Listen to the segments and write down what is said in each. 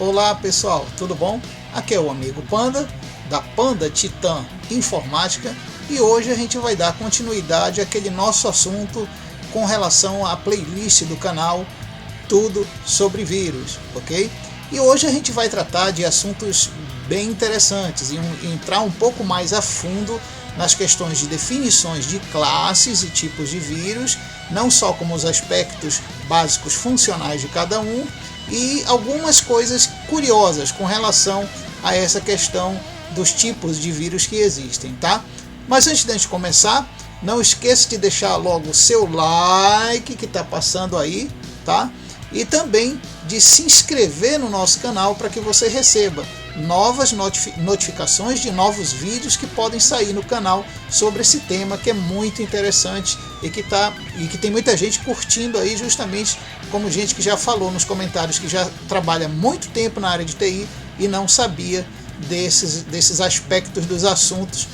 Olá pessoal, tudo bom? Aqui é o amigo Panda, da Panda Titã Informática, e hoje a gente vai dar continuidade àquele nosso assunto com relação à playlist do canal Tudo sobre Vírus, ok? E hoje a gente vai tratar de assuntos bem interessantes e entrar um pouco mais a fundo nas questões de definições de classes e tipos de vírus, não só como os aspectos básicos funcionais de cada um, e algumas coisas curiosas com relação a essa questão dos tipos de vírus que existem, tá? Mas antes de a gente começar, não esqueça de deixar logo o seu like que está passando aí, tá? E também de se inscrever no nosso canal para que você receba novas notificações de novos vídeos que podem sair no canal sobre esse tema que é muito interessante e que tem muita gente curtindo aí, justamente como gente que já falou nos comentários que já trabalha muito tempo na área de TI e não sabia desses aspectos dos assuntos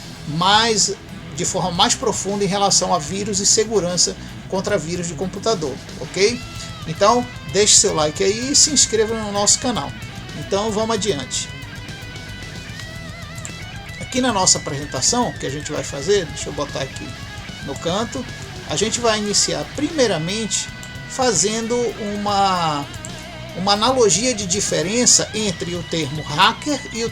de forma mais profunda em relação a vírus e segurança contra vírus de computador, ok? Então deixe seu like aí e se inscreva no nosso canal. Então vamos adiante. Aqui na nossa apresentação que a gente vai fazer, deixa eu botar aqui no canto, a gente vai iniciar primeiramente fazendo uma analogia de diferença entre o termo hacker e o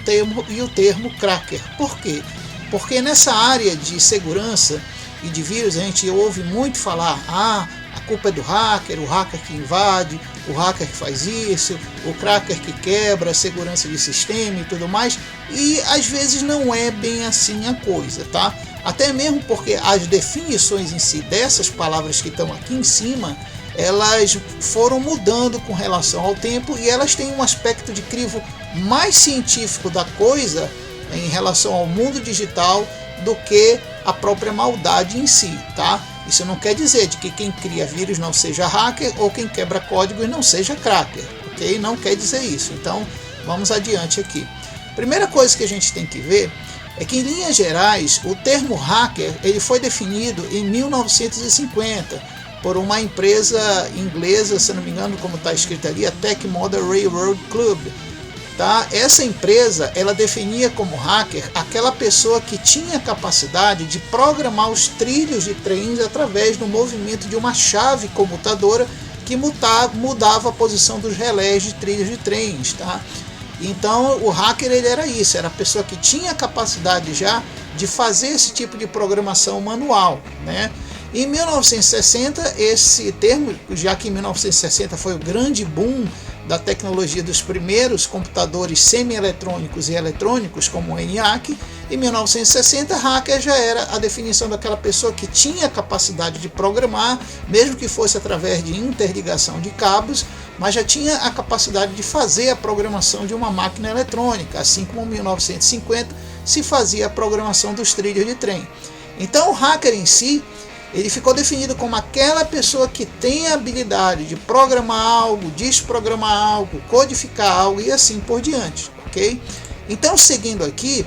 termo cracker. Por quê? Porque nessa área de segurança e de vírus a gente ouve muito falar, a culpa é do hacker, o hacker que invade, o hacker que faz isso, o cracker que quebra a segurança de sistema e tudo mais, e às vezes não é bem assim a coisa, tá? Até mesmo porque as definições em si dessas palavras que estão aqui em cima, elas foram mudando com relação ao tempo e elas têm um aspecto de crivo mais científico da coisa em relação ao mundo digital do que a própria maldade em si, tá? Isso não quer dizer de que quem cria vírus não seja hacker ou quem quebra código não seja cracker, ok? Não quer dizer isso. Então, vamos adiante aqui. Primeira coisa que a gente tem que ver é que, em linhas gerais, o termo hacker ele foi definido em 1950 por uma empresa inglesa, se não me engano, como está escrito ali, a Tech Model Railroad Club. Tá? Essa empresa ela definia como hacker aquela pessoa que tinha capacidade de programar os trilhos de trens através do movimento de uma chave comutadora que mudava a posição dos relés de trilhos de trens. Tá? Então o hacker ele era isso, era a pessoa que tinha capacidade já de fazer esse tipo de programação manual, né? Em 1960 esse termo, já que em 1960 foi o grande boom da tecnologia dos primeiros computadores semi-eletrônicos e eletrônicos, como o ENIAC, em 1960 hacker já era a definição daquela pessoa que tinha capacidade de programar, mesmo que fosse através de interligação de cabos, mas já tinha a capacidade de fazer a programação de uma máquina eletrônica, assim como em 1950 se fazia a programação dos trilhos de trem. Então o hacker em si, ele ficou definido como aquela pessoa que tem a habilidade de programar algo, desprogramar algo, codificar algo e assim por diante, ok? Então, seguindo aqui,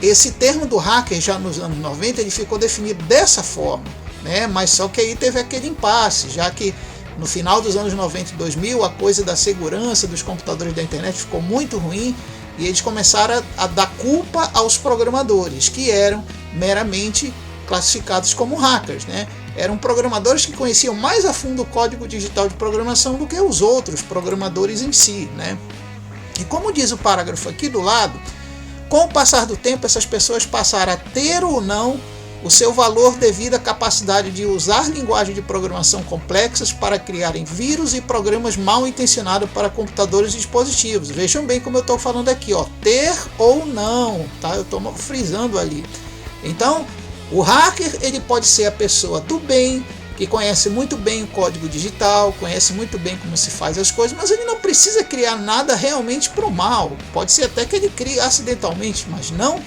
esse termo do hacker já nos anos 90 ele ficou definido dessa forma, né? Mas só que aí teve aquele impasse, já que no final dos anos 90 e 2000 a coisa da segurança dos computadores da internet ficou muito ruim e eles começaram a dar culpa aos programadores, que eram meramente classificados como hackers, né? Eram programadores que conheciam mais a fundo o código digital de programação do que os outros programadores em si, né? E como diz o parágrafo aqui do lado, com o passar do tempo essas pessoas passaram a ter ou não o seu valor devido à capacidade de usar linguagem de programação complexas para criarem vírus e programas mal intencionados para computadores e dispositivos. Vejam bem como eu estou falando aqui, ó, ter ou não, tá? Eu estou frisando ali. Então, o hacker ele pode ser a pessoa do bem, que conhece muito bem o código digital, conhece muito bem como se faz as coisas, mas ele não precisa criar nada realmente para o mal. Pode ser até que ele crie acidentalmente, mas não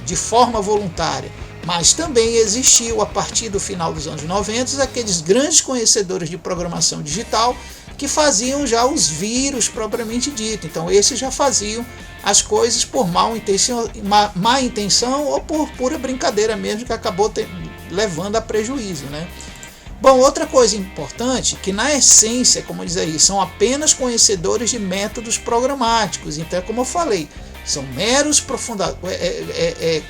de forma voluntária. Mas também existiu, a partir do final dos anos 90, aqueles grandes conhecedores de programação digital que faziam já os vírus propriamente dito. Então esses já faziam as coisas por má intenção ou por pura brincadeira mesmo, que acabou levando a prejuízo, né? Bom, outra coisa importante, que na essência, como diz aí, são apenas conhecedores de métodos programáticos. Então, como eu falei, são meros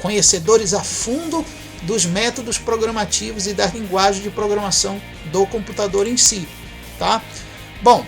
conhecedores a fundo dos métodos programativos e das linguagens de programação do computador em si. Tá? Bom,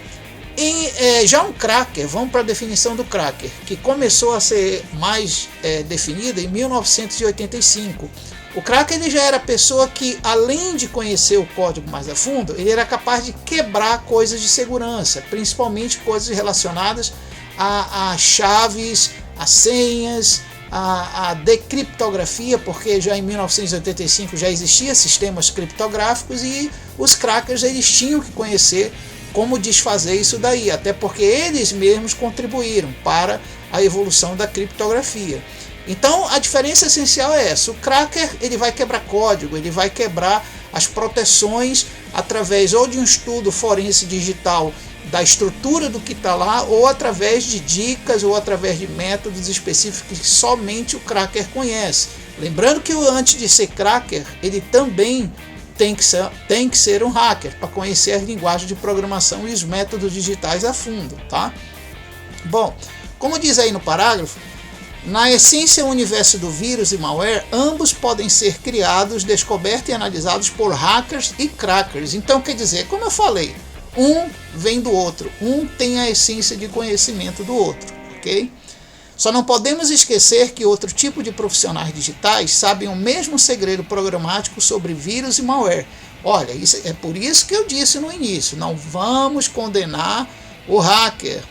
já um cracker, vamos para a definição do cracker, que começou a ser mais definida em 1985. O cracker ele já era a pessoa que, além de conhecer o código mais a fundo, ele era capaz de quebrar coisas de segurança, principalmente coisas relacionadas a chaves, a senhas, a decriptografia, porque já em 1985 já existiam sistemas criptográficos e os crackers eles tinham que conhecer como desfazer isso daí, até porque eles mesmos contribuíram para a evolução da criptografia. Então a diferença essencial é essa: o cracker ele vai quebrar código, ele vai quebrar as proteções através ou de um estudo forense digital da estrutura do que está lá, ou através de dicas, ou através de métodos específicos que somente o cracker conhece. Lembrando que antes de ser cracker, ele também tem que ser um hacker, para conhecer as linguagens de programação e os métodos digitais a fundo. Tá? Bom, como diz aí no parágrafo, na essência, o universo do vírus e malware, ambos podem ser criados, descobertos e analisados por hackers e crackers. Então, quer dizer, como eu falei, um vem do outro, um tem a essência de conhecimento do outro, ok? Só não podemos esquecer que outro tipo de profissionais digitais sabem o mesmo segredo programático sobre vírus e malware. Olha, é por isso que eu disse no início, não vamos condenar o hacker,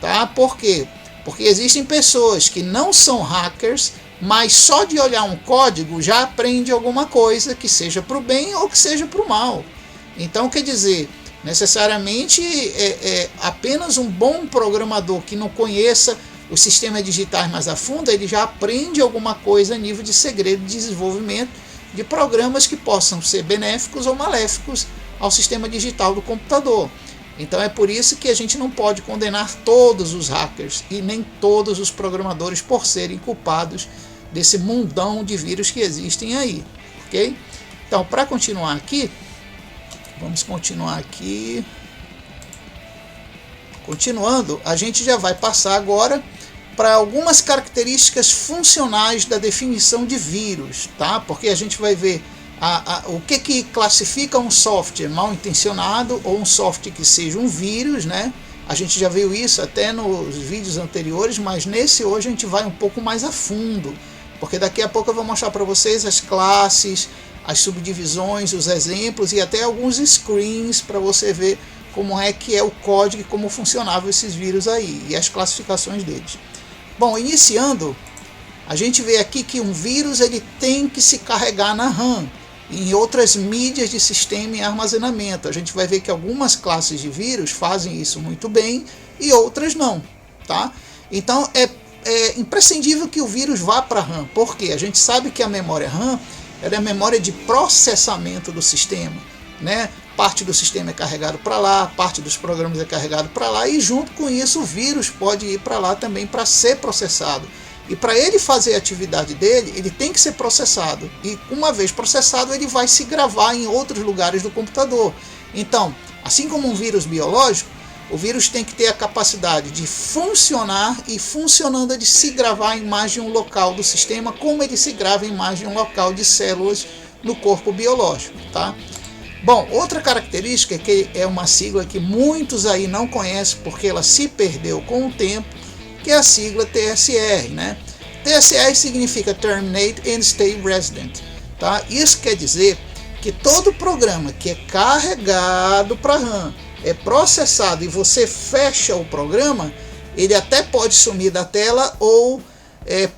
tá? Por quê? Porque existem pessoas que não são hackers, mas só de olhar um código já aprende alguma coisa, que seja para o bem ou que seja para o mal. Então, quer dizer, necessariamente apenas um bom programador que não conheça os sistemas digitais mais a fundo, ele já aprende alguma coisa a nível de segredo de desenvolvimento de programas que possam ser benéficos ou maléficos ao sistema digital do computador. Então é por isso que a gente não pode condenar todos os hackers e nem todos os programadores por serem culpados desse mundão de vírus que existem aí, ok? Então, para continuar aqui, vamos continuar aqui. Continuando, a gente já vai passar agora para algumas características funcionais da definição de vírus, tá? Porque a gente vai ver o que classifica um software mal intencionado ou um software que seja um vírus, né? A gente já viu isso até nos vídeos anteriores, mas nesse hoje a gente vai um pouco mais a fundo, porque daqui a pouco eu vou mostrar para vocês as classes, as subdivisões, os exemplos e até alguns screens para você ver como é que é o código e como funcionavam esses vírus aí e as classificações deles. Bom, iniciando, a gente vê aqui que um vírus ele tem que se carregar na RAM e em outras mídias de sistema e armazenamento. A gente vai ver que algumas classes de vírus fazem isso muito bem e outras não, tá? Então é imprescindível que o vírus vá para a RAM, porque a gente sabe que a memória RAM ela é a memória de processamento do sistema, né? Parte do sistema é carregado para lá, parte dos programas é carregado para lá e junto com isso o vírus pode ir para lá também para ser processado. E para ele fazer a atividade dele, ele tem que ser processado. E uma vez processado, ele vai se gravar em outros lugares do computador. Então, assim como um vírus biológico, o vírus tem que ter a capacidade de funcionar e funcionando de se gravar em mais de um local do sistema, como ele se grava em mais de um local de células no corpo biológico, tá? Bom, outra característica que é uma sigla que muitos aí não conhecem porque ela se perdeu com o tempo, que é a sigla TSR, né? TSR significa Terminate and Stay Resident, tá? Isso quer dizer que todo programa que é carregado para RAM, é processado e você fecha o programa, ele até pode sumir da tela ou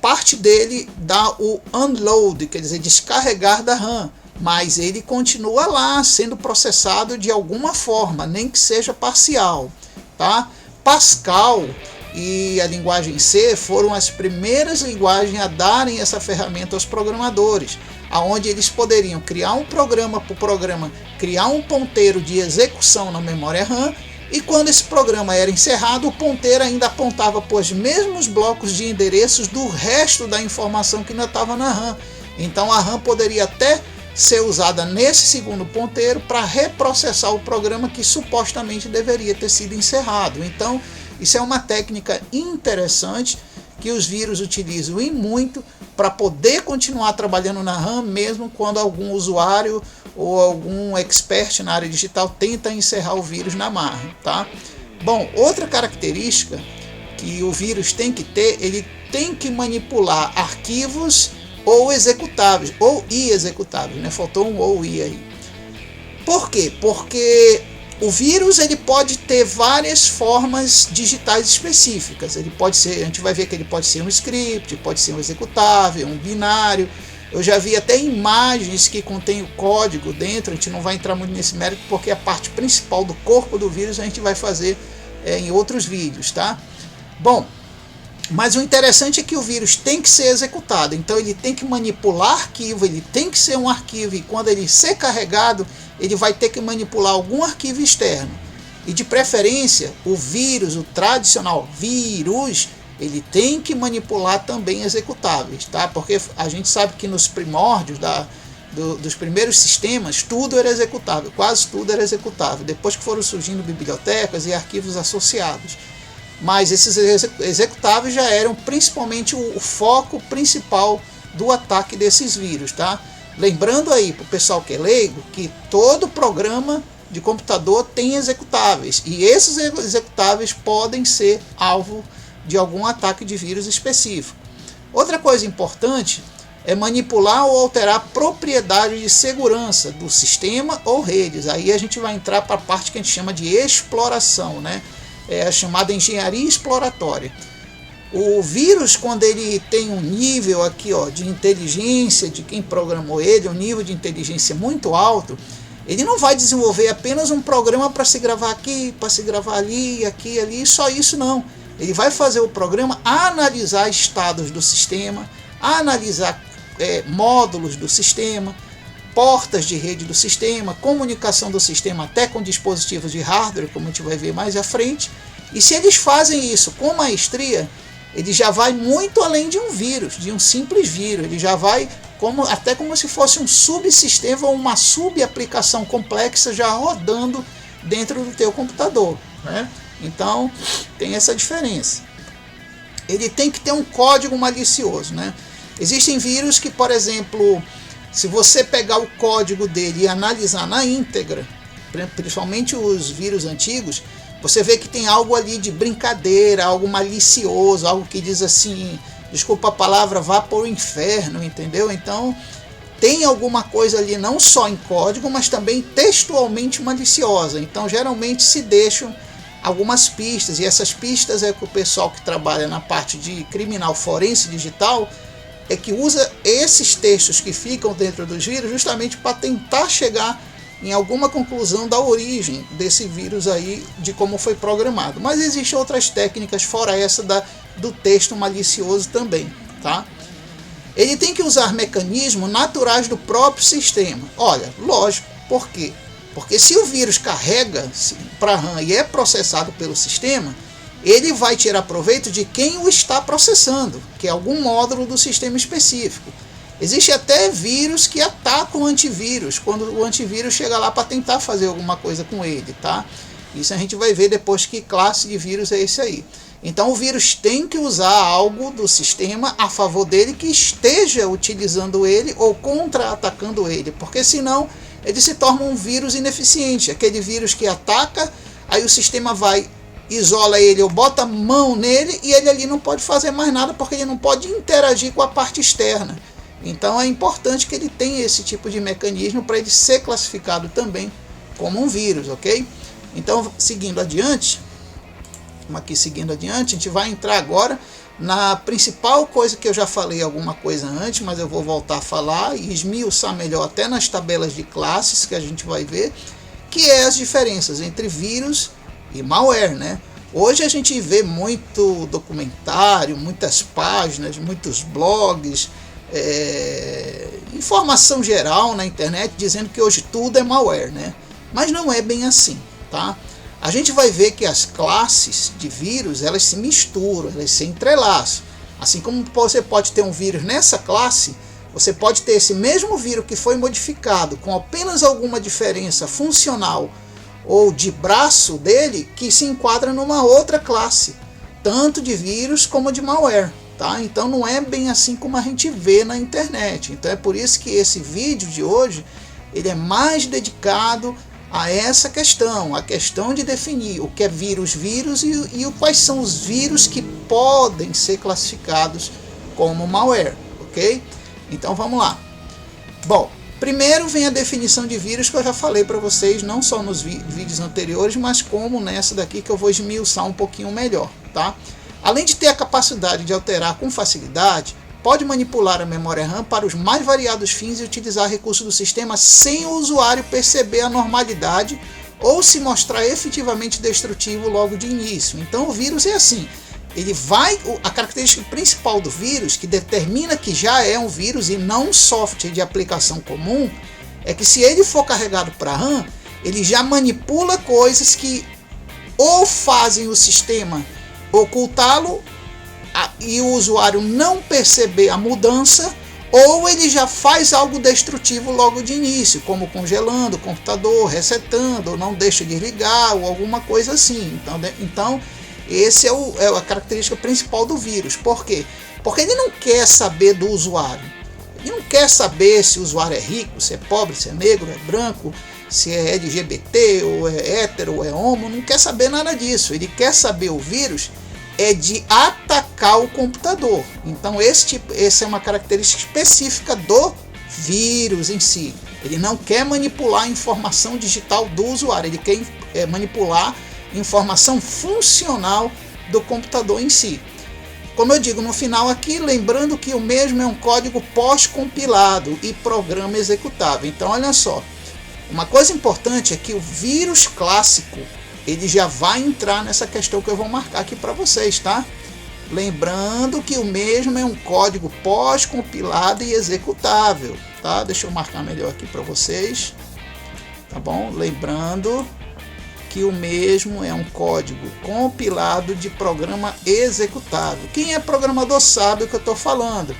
parte dele dá o unload, quer dizer, descarregar da RAM, mas ele continua lá sendo processado de alguma forma, nem que seja parcial, tá? Pascal e a linguagem C foram as primeiras linguagens a darem essa ferramenta aos programadores, aonde eles poderiam criar um programa por programa, criar um ponteiro de execução na memória RAM, e quando esse programa era encerrado, o ponteiro ainda apontava para os mesmos blocos de endereços do resto da informação que ainda estava na RAM. Então a RAM poderia até ser usada nesse segundo ponteiro para reprocessar o programa que supostamente deveria ter sido encerrado. Então, isso é uma técnica interessante que os vírus utilizam e muito para poder continuar trabalhando na RAM, mesmo quando algum usuário ou algum expert na área digital tenta encerrar o vírus na marra, tá? Bom, outra característica que o vírus tem que ter, ele tem que manipular arquivos ou executáveis, ou executáveis, né? Faltou um ou i aí. Por quê? Porque o vírus ele pode ter várias formas digitais específicas. Ele pode ser, a gente vai ver que ele pode ser um script, pode ser um executável, um binário. Eu já vi até imagens que contêm o código dentro. A gente não vai entrar muito nesse mérito porque a parte principal do corpo do vírus a gente vai fazer em outros vídeos, tá? Bom, mas o interessante é que o vírus tem que ser executado, então ele tem que manipular arquivo, ele tem que ser um arquivo, e quando ele ser carregado, ele vai ter que manipular algum arquivo externo. E de preferência, o vírus, o tradicional vírus, ele tem que manipular também executáveis, tá? Porque a gente sabe que nos primórdios dos primeiros sistemas, tudo era executável, quase tudo era executável, depois que foram surgindo bibliotecas e arquivos associados. Mas esses executáveis já eram principalmente o foco principal do ataque desses vírus, tá? Lembrando aí para o pessoal que é leigo que todo programa de computador tem executáveis e esses executáveis podem ser alvo de algum ataque de vírus específico. Outra coisa importante é manipular ou alterar propriedades de segurança do sistema ou redes. Aí a gente vai entrar para a parte que a gente chama de exploração, né? É a chamada engenharia exploratória. O vírus, quando ele tem um nível aqui, ó, de inteligência de quem programou ele, um nível de inteligência muito alto, ele não vai desenvolver apenas um programa para se gravar aqui, para se gravar ali, aqui, ali, só isso não. Ele vai fazer o programa analisar estados do sistema, analisar módulos do sistema, portas de rede do sistema, comunicação do sistema até com dispositivos de hardware, como a gente vai ver mais à frente. E se eles fazem isso com maestria, ele já vai muito além de um vírus, de um simples vírus. Ele já vai até como se fosse um subsistema ou uma subaplicação complexa já rodando dentro do teu computador, né? Então tem essa diferença. Ele tem que ter um código malicioso, né? Existem vírus que, por exemplo, se você pegar o código dele e analisar na íntegra, principalmente os vírus antigos, você vê que tem algo ali de brincadeira, algo malicioso, algo que diz assim, desculpa a palavra, vá para o inferno, entendeu? Então tem alguma coisa ali não só em código, mas também textualmente maliciosa. Então geralmente se deixam algumas pistas, e essas pistas é que o pessoal que trabalha na parte de criminal forense digital é que usa esses textos que ficam dentro dos vírus justamente para tentar chegar em alguma conclusão da origem desse vírus aí, de como foi programado. Mas existem outras técnicas fora essa do texto malicioso também, tá? Ele tem que usar mecanismos naturais do próprio sistema. Olha, lógico, por quê? Porque se o vírus carrega para a RAM e é processado pelo sistema, ele vai tirar proveito de quem o está processando, que é algum módulo do sistema específico. Existe até vírus que atacam o antivírus, quando o antivírus chega lá para tentar fazer alguma coisa com ele, tá? Isso a gente vai ver depois que classe de vírus é esse aí. Então o vírus tem que usar algo do sistema a favor dele que esteja utilizando ele ou contra-atacando ele, porque senão ele se torna um vírus ineficiente, aquele vírus que ataca, aí o sistema vai, isola ele ou bota a mão nele e ele ali não pode fazer mais nada porque ele não pode interagir com a parte externa. Então é importante que ele tenha esse tipo de mecanismo para ele ser classificado também como um vírus, ok? Então, seguindo adiante, a gente vai entrar agora na principal coisa que eu já falei alguma coisa antes, mas eu vou voltar a falar e esmiuçar melhor até nas tabelas de classes que a gente vai ver, que é as diferenças entre vírus e malware, né? Hoje a gente vê muito documentário, muitas páginas, muitos blogs, informação geral na internet dizendo que hoje tudo é malware, né? Mas não é bem assim, tá? A gente vai ver que as classes de vírus, elas se misturam, elas se entrelaçam. Assim como você pode ter um vírus nessa classe, você pode ter esse mesmo vírus que foi modificado com apenas alguma diferença funcional ou de braço dele, que se enquadra numa outra classe, tanto de vírus como de malware. Tá? Então não é bem assim como a gente vê na internet. Então é por isso que esse vídeo de hoje ele é mais dedicado a essa questão, a questão de definir o que é vírus e quais são os vírus que podem ser classificados como malware, ok? Então vamos lá. Bom, primeiro vem a definição de vírus, que eu já falei para vocês, não só nos vídeos anteriores, mas como nessa daqui, que eu vou esmiuçar um pouquinho melhor, tá? Além de ter a capacidade de alterar com facilidade, pode manipular a memória RAM para os mais variados fins e utilizar recursos do sistema sem o usuário perceber a normalidade ou se mostrar efetivamente destrutivo logo de início. Então o vírus é assim, a característica principal do vírus, que determina que já é um vírus e não um software de aplicação comum, é que se ele for carregado para RAM, ele já manipula coisas que ou fazem o sistema ocultá-lo e o usuário não perceber a mudança, ou ele já faz algo destrutivo logo de início, como congelando o computador, resetando, ou não deixa de ligar, ou alguma coisa assim. Então esse é a característica principal do vírus. Por quê? Porque ele não quer saber do usuário. Ele não quer saber se o usuário é rico, se é pobre, se é negro, é branco, se é LGBT, ou é hétero, ou é homo. Não quer saber nada disso. Ele quer saber, o vírus é de atacar o computador. Então essa é uma característica específica do vírus em si. Ele não quer manipular a informação digital do usuário. Ele quer manipular informação funcional do computador em si. Como eu digo no final aqui, lembrando que o mesmo é um código pós-compilado e programa executável. Então olha só, uma coisa importante é que o vírus clássico ele já vai entrar nessa questão que eu vou marcar aqui para vocês, tá? Lembrando que o mesmo é um código pós-compilado e executável, tá? Deixa eu marcar melhor aqui para vocês, tá bom? Lembrando que o mesmo é um código compilado de programa executável. Quem é programador sabe o que eu estou falando.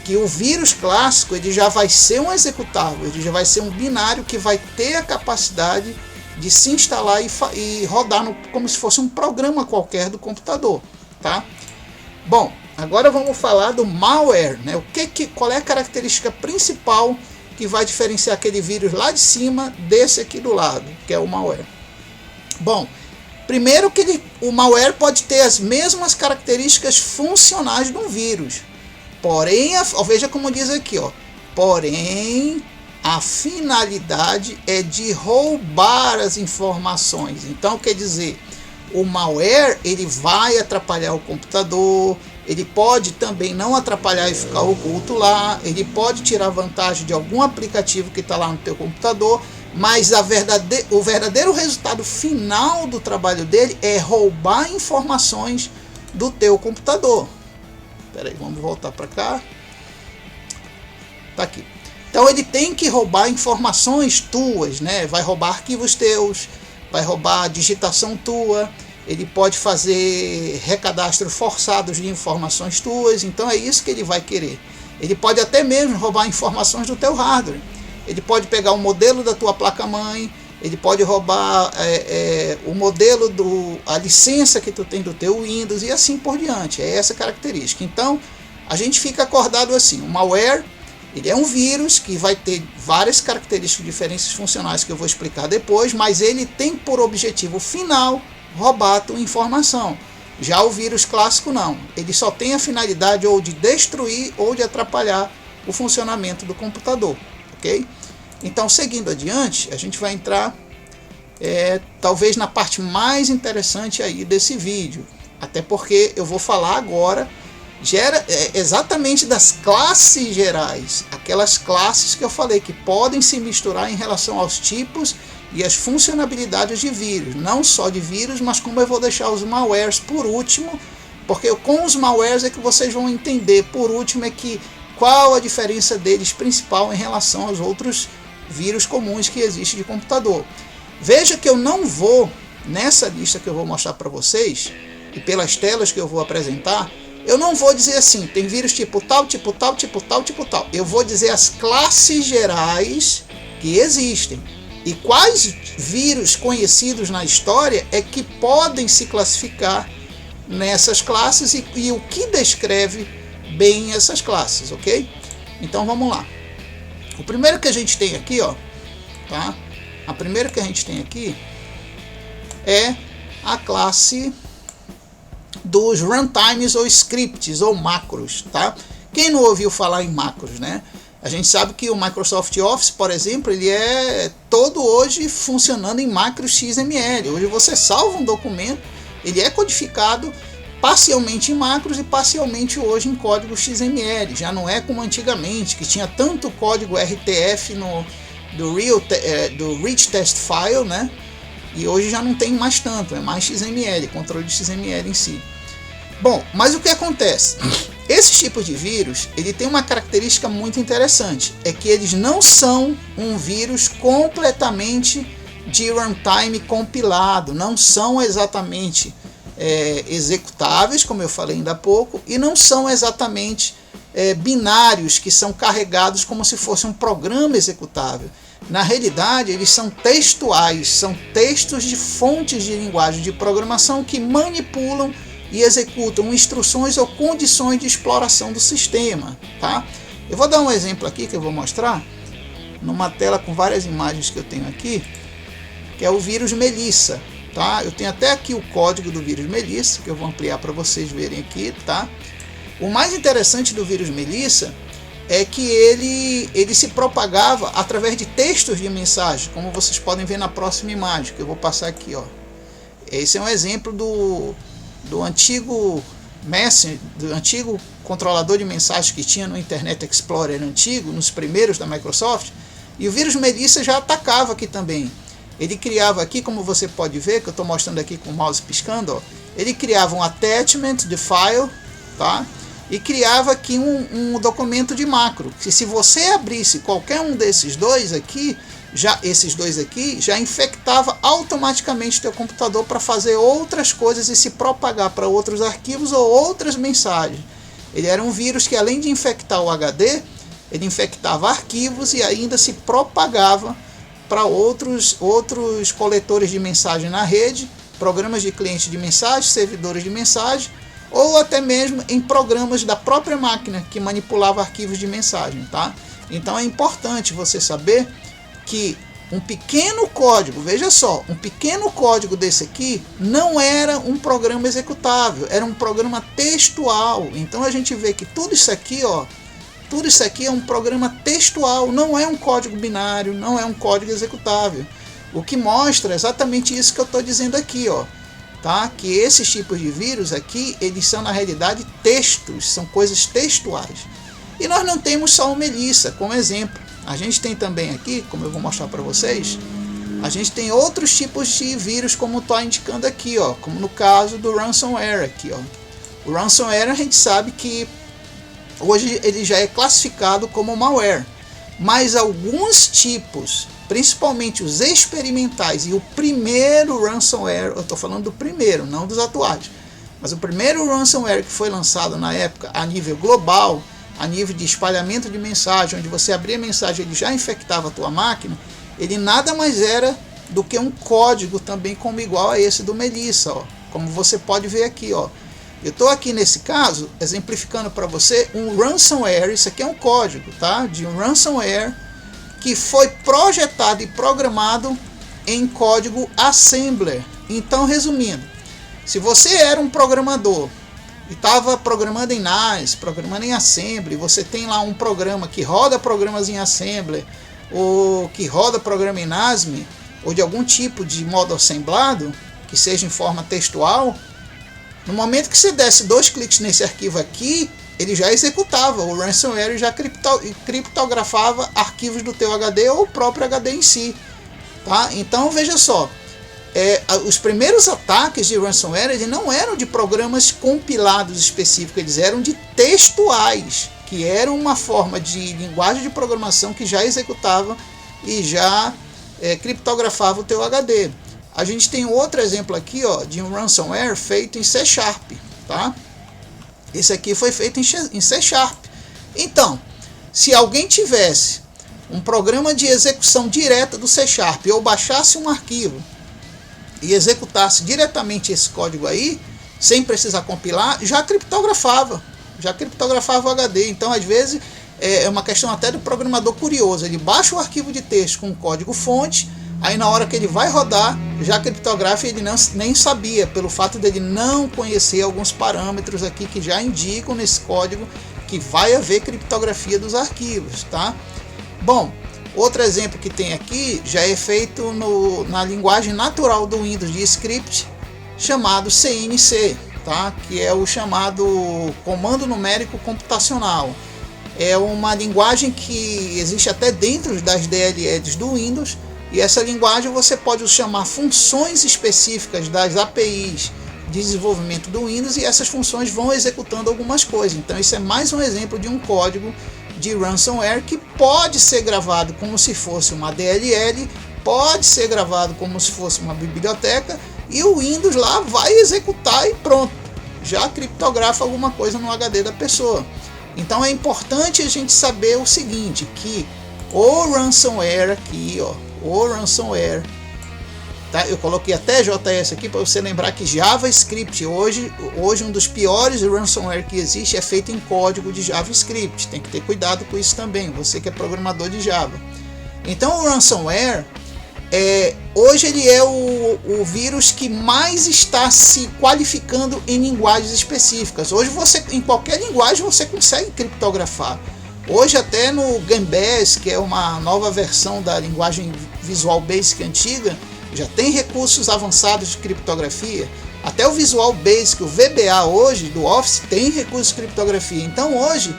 Que o vírus clássico ele já vai ser um executável, ele já vai ser um binário que vai ter a capacidade de se instalar e rodar como se fosse um programa qualquer do computador, tá? Bom, agora vamos falar do malware, né? Qual é a característica principal que vai diferenciar aquele vírus lá de cima desse aqui do lado, que é o malware? Bom, primeiro que o malware pode ter as mesmas características funcionais de um vírus, porém, veja como diz aqui, ó, porém a finalidade é de roubar as informações. Então quer dizer, o malware ele vai atrapalhar o computador, ele pode também não atrapalhar e ficar oculto lá, ele pode tirar vantagem de algum aplicativo que está lá no teu computador, mas o verdadeiro resultado final do trabalho dele é roubar informações do teu computador. Espera aí, vamos voltar para cá. Tá aqui. Então ele tem que roubar informações tuas, né? Vai roubar arquivos teus, vai roubar digitação tua, ele pode fazer recadastro forçados de informações tuas, então é isso que ele vai querer. Ele pode até mesmo roubar informações do teu hardware. Ele pode pegar o modelo da tua placa-mãe, ele pode roubar o modelo, a licença que tu tem do teu Windows e assim por diante. É essa característica. Então, a gente fica acordado assim, o malware, ele é um vírus que vai ter várias características diferentes funcionais que eu vou explicar depois, mas ele tem por objetivo final roubar a tua informação. Já o vírus clássico não, ele só tem a finalidade ou de destruir ou de atrapalhar o funcionamento do computador. Okay? Então, seguindo adiante, a gente vai entrar talvez na parte mais interessante aí desse vídeo, até porque eu vou falar agora exatamente das classes gerais, aquelas classes que eu falei que podem se misturar em relação aos tipos e as funcionalidades de vírus, não só de vírus, mas como eu vou deixar os malwares por último, porque com os malwares é que vocês vão entender por último qual a diferença deles principal em relação aos outros vírus comuns que existem de computador. Veja que eu não vou, nessa lista que eu vou mostrar para vocês, e pelas telas que eu vou apresentar, eu não vou dizer assim, tem vírus tipo tal, tipo tal, tipo tal, tipo tal. Eu vou dizer as classes gerais que existem. E quais vírus conhecidos na história é que podem se classificar nessas classes e o que descreve bem essas classes, ok? Então vamos lá. O primeiro que a gente tem aqui, ó, tá? A primeira que a gente tem aqui é a classe dos runtimes ou scripts ou macros, tá? Quem não ouviu falar em macros, né? A gente sabe que o Microsoft Office, por exemplo, ele é todo hoje funcionando em macros XML. Hoje você salva um documento, ele é codificado parcialmente em macros e parcialmente hoje em código XML. Já não é como antigamente, que tinha tanto código RTF do Rich Test File, né? E hoje já não tem mais tanto, é mais XML, controle de XML em si. Bom, mas o que acontece? Esses tipos de vírus, ele tem uma característica muito interessante, é que eles não são um vírus completamente de runtime compilado, não são exatamente executáveis, como eu falei ainda há pouco, e não são exatamente binários que são carregados como se fosse um programa executável. Na realidade, eles são textuais, são textos de fontes de linguagem de programação que manipulam e executam instruções ou condições de exploração do sistema, tá? Eu vou dar um exemplo aqui que eu vou mostrar numa tela com várias imagens que eu tenho aqui, que é o vírus Melissa, tá? Eu tenho até aqui o código do vírus Melissa, que eu vou ampliar para vocês verem aqui, tá? O mais interessante do vírus Melissa é que ele se propagava através de textos de mensagem, como vocês podem ver na próxima imagem, que eu vou passar aqui, ó. Esse é um exemplo do antigo Messenger, do antigo controlador de mensagens que tinha no Internet Explorer antigo, nos primeiros da Microsoft, e o vírus Melissa já atacava aqui também. Ele criava aqui, como você pode ver, que eu estou mostrando aqui com o mouse piscando, ó, ele criava um attachment de file, tá? E criava aqui um documento de macro, que se você abrisse qualquer um desses dois aqui, esses dois aqui, já infectava automaticamente o teu computador para fazer outras coisas e se propagar para outros arquivos ou outras mensagens. Ele era um vírus que, além de infectar o HD, ele infectava arquivos e ainda se propagava para outros coletores de mensagem na rede, programas de cliente de mensagem, servidores de mensagem, ou até mesmo em programas da própria máquina que manipulava arquivos de mensagem, tá? Então é importante você saber que um pequeno código, veja só, um pequeno código desse aqui não era um programa executável, era um programa textual. Então a gente vê que tudo isso aqui, ó, tudo isso aqui é um programa textual, não é um código binário, não é um código executável. O que mostra exatamente isso que eu estou dizendo aqui, ó. Tá? Que esses tipos de vírus aqui, eles são na realidade textos, são coisas textuais. E nós não temos só o Melissa como exemplo. A gente tem também aqui, como eu vou mostrar para vocês, a gente tem outros tipos de vírus, como estou indicando aqui, ó, como no caso do ransomware aqui, ó. O ransomware a gente sabe que hoje ele já é classificado como malware, mas alguns tipos, principalmente os experimentais e o primeiro ransomware, eu estou falando do primeiro, não dos atuais, mas o primeiro ransomware que foi lançado na época a nível global, a nível de espalhamento de mensagem, onde você abria a mensagem ele já infectava a tua máquina, ele nada mais era do que um código também como igual a esse do Melissa, ó, como você pode ver aqui, ó. Eu estou aqui nesse caso exemplificando para você um ransomware, isso aqui é um código, tá? De um ransomware que foi projetado e programado em código assembler. Então, resumindo, se você era um programador e estava programando em NAS, programando em assembly, você tem lá um programa que roda programas em assembler, ou que roda programa em NASM, ou de algum tipo de modo assemblado, que seja em forma textual, no momento que você desse 2 cliques nesse arquivo aqui, ele já executava, o ransomware já criptografava arquivos do teu HD ou o próprio HD em si, tá? Então veja só, os primeiros ataques de ransomware eles não eram de programas compilados específicos, eles eram de textuais, que eram uma forma de linguagem de programação que já executava e já criptografava o teu HD. A gente tem outro exemplo aqui, ó, de um ransomware feito em C#, tá? Esse aqui foi feito em C Sharp. Então, se alguém tivesse um programa de execução direta do C Sharp ou baixasse um arquivo e executasse diretamente esse código aí, sem precisar compilar, já criptografava o HD. Então, às vezes, é uma questão até do programador curioso. Ele baixa o arquivo de texto com o código fonte, aí na hora que ele vai rodar, já criptografa, e ele nem sabia, pelo fato dele não conhecer alguns parâmetros aqui que já indicam nesse código que vai haver criptografia dos arquivos, tá? Bom, outro exemplo que tem aqui já é feito na linguagem natural do Windows de script, chamado CNC, tá? Que é o chamado comando numérico computacional. É uma linguagem que existe até dentro das DLLs do Windows, e essa linguagem você pode chamar funções específicas das APIs de desenvolvimento do Windows, e essas funções vão executando algumas coisas. Então isso é mais um exemplo de um código de ransomware que pode ser gravado como se fosse uma DLL, pode ser gravado como se fosse uma biblioteca, e o Windows lá vai executar e pronto, já criptografa alguma coisa no HD da pessoa. Então é importante a gente saber o seguinte, que o ransomware aqui, ó, o ransomware, tá? Eu coloquei até JS aqui para você lembrar que JavaScript hoje um dos piores ransomware que existe é feito em código de JavaScript. Tem que ter cuidado com isso também, você que é programador de Java. Então o ransomware hoje ele é o vírus que mais está se qualificando em linguagens específicas. Hoje em qualquer linguagem você consegue criptografar. Hoje até no Gambas, que é uma nova versão da linguagem Visual Basic antiga, já tem recursos avançados de criptografia. Até o Visual Basic, o VBA hoje do Office, tem recursos de criptografia. Então hoje,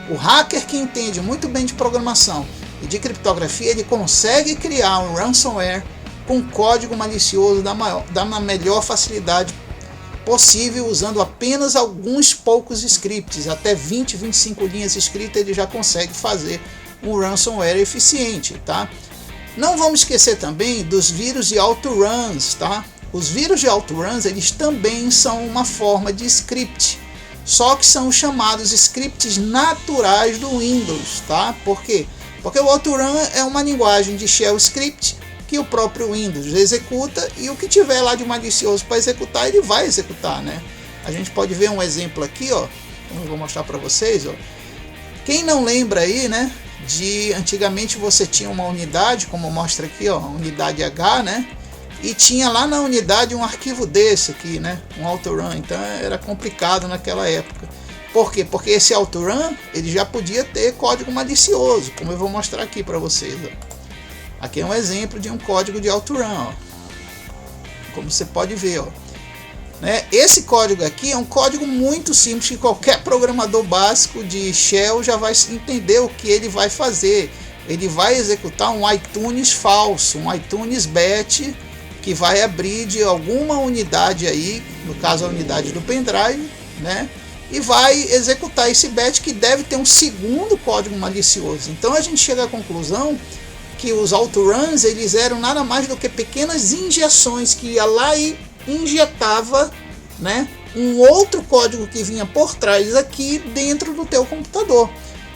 o hacker que entende muito bem de programação e de criptografia, ele consegue criar um ransomware com código malicioso da melhor facilidade possível, usando apenas alguns poucos scripts, até 20, 25 linhas escritas, ele já consegue fazer um ransomware eficiente, tá? Não vamos esquecer também dos vírus de autoruns, tá? Os vírus de autoruns, eles também são uma forma de script, só que são os chamados scripts naturais do Windows, tá? Por quê? Porque o autorun é uma linguagem de shell script que o próprio Windows executa, e o que tiver lá de malicioso para executar, ele vai executar, né? A gente pode ver um exemplo aqui, ó. Eu vou mostrar para vocês, ó. Quem não lembra aí, né? Antigamente você tinha uma unidade, como mostra aqui, ó, unidade H, né? E tinha lá na unidade um arquivo desse aqui, né? Um autorun. Então era complicado naquela época. Por quê? Porque esse autorun, ele já podia ter código malicioso, como eu vou mostrar aqui para vocês, ó. Aqui é um exemplo de um código de autorun, ó. Como você pode ver, ó. Né? Esse código aqui é um código muito simples que qualquer programador básico de shell já vai entender o que ele vai fazer. Ele vai executar um iTunes falso, um iTunes batch, que vai abrir de alguma unidade aí, no caso a unidade do pendrive, né? E vai executar esse batch, que deve ter um segundo código malicioso. Então a gente chega à conclusão que os autoruns, eles eram nada mais do que pequenas injeções que ia lá e injetava, né, um outro código que vinha por trás aqui dentro do teu computador.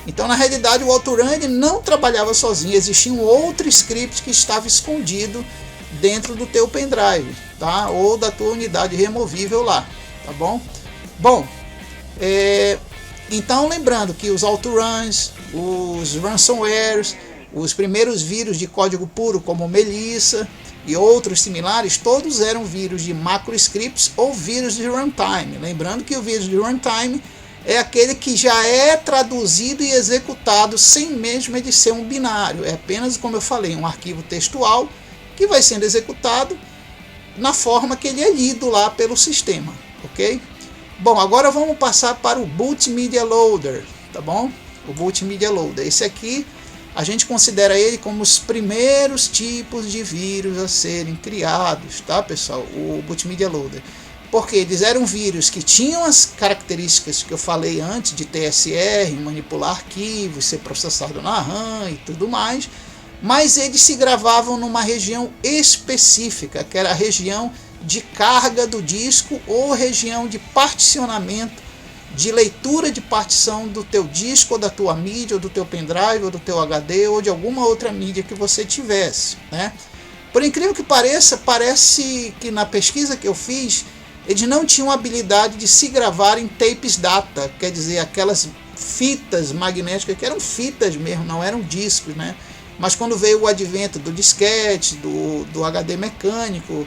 Então na realidade o autorun, ele não trabalhava sozinho, existia um outro script que estava escondido dentro do teu pendrive, tá? Ou da tua unidade removível lá, tá bom? Bom, então lembrando que os autoruns, os ransomwares, os primeiros vírus de código puro, como Melissa e outros similares, todos eram vírus de macroscripts ou vírus de runtime. Lembrando que o vírus de runtime é aquele que já é traduzido e executado sem mesmo ele ser um binário. É apenas, como eu falei, um arquivo textual que vai sendo executado na forma que ele é lido lá pelo sistema, ok? Bom, agora vamos passar para o Boot Media Loader, tá bom? O Boot Media Loader. Esse aqui a gente considera ele como os primeiros tipos de vírus a serem criados, tá, pessoal? O Boot Media Loader. Porque eles eram vírus que tinham as características que eu falei antes, de TSR, manipular arquivos, ser processado na RAM e tudo mais, mas eles se gravavam numa região específica, que era a região de carga do disco ou região de particionamento de leitura de partição do teu disco, ou da tua mídia, ou do teu pendrive, ou do teu HD, ou de alguma outra mídia que você tivesse, né? Por incrível que pareça, parece que na pesquisa que eu fiz, eles não tinham habilidade de se gravar em tapes data, quer dizer, aquelas fitas magnéticas, que eram fitas mesmo, não eram discos, né? Mas quando veio o advento do disquete, do HD mecânico,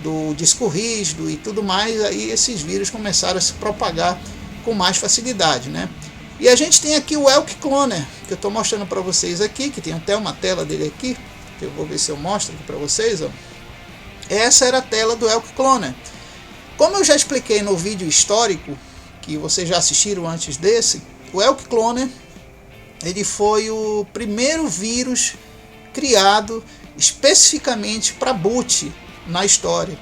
do disco rígido e tudo mais, aí esses vírus começaram a se propagar com mais facilidade, né? E a gente tem aqui o Elk Cloner, que eu estou mostrando para vocês aqui, que tem até uma tela dele aqui, que eu vou ver se eu mostro aqui para vocês, ó. Essa era a tela do Elk Cloner. Como eu já expliquei no vídeo histórico, que vocês já assistiram antes desse, o Elk Cloner, ele foi o primeiro vírus criado especificamente para boot na história.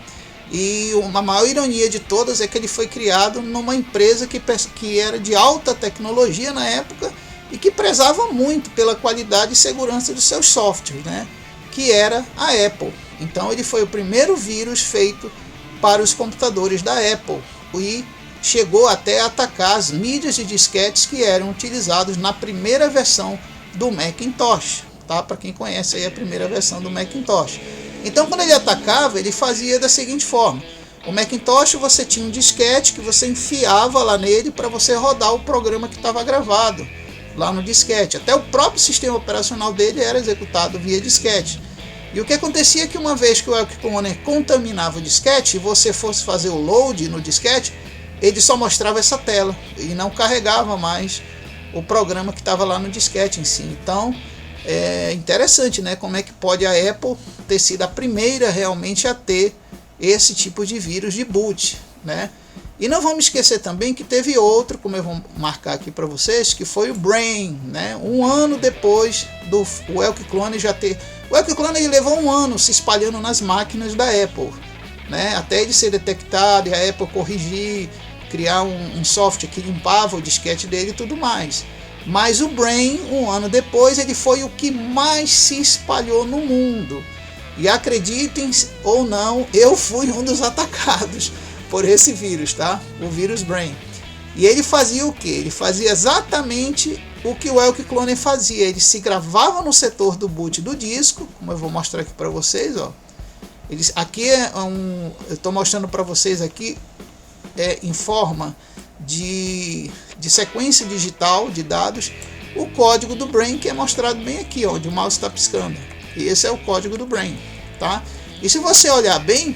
E a maior ironia de todas é que ele foi criado numa empresa que era de alta tecnologia na época e que prezava muito pela qualidade e segurança dos seus softwares, né? Que era a Apple. Então ele foi o primeiro vírus feito para os computadores da Apple e chegou até a atacar as mídias de disquetes que eram utilizados na primeira versão do Macintosh, tá? Para quem conhece aí a primeira versão do Macintosh. Então quando ele atacava, ele fazia da seguinte forma: o Macintosh, você tinha um disquete que você enfiava lá nele para você rodar o programa que estava gravado lá no disquete. Até o próprio sistema operacional dele era executado via disquete. E o que acontecia é que uma vez que o Elk Cloner contaminava o disquete e você fosse fazer o load no disquete, ele só mostrava essa tela e não carregava mais o programa que estava lá no disquete em si. Então é interessante, né, como é que pode a Apple ter sido a primeira realmente a ter esse tipo de vírus de boot, né? E não vamos esquecer também que teve outro, como eu vou marcar aqui para vocês, que foi o Brain, né? Um ano depois do Elk Cloner já ter... O Elk Cloner ele levou um ano se espalhando nas máquinas da Apple, né? Até ele ser detectado e a Apple corrigir, criar um software que limpava o disquete dele e tudo mais. Mas o Brain, um ano depois, ele foi o que mais se espalhou no mundo. E acreditem ou não, eu fui um dos atacados por esse vírus, tá? O vírus Brain. E ele fazia o que? Ele fazia exatamente o que o Elk Cloner fazia. Ele se gravava no setor do boot do disco, como eu vou mostrar aqui para vocês, ó. Aqui é eu estou mostrando para vocês aqui em forma de sequência digital de dados o código do Brain, que é mostrado bem aqui, onde o mouse está piscando. E esse é o código do Brain, tá? E se você olhar bem,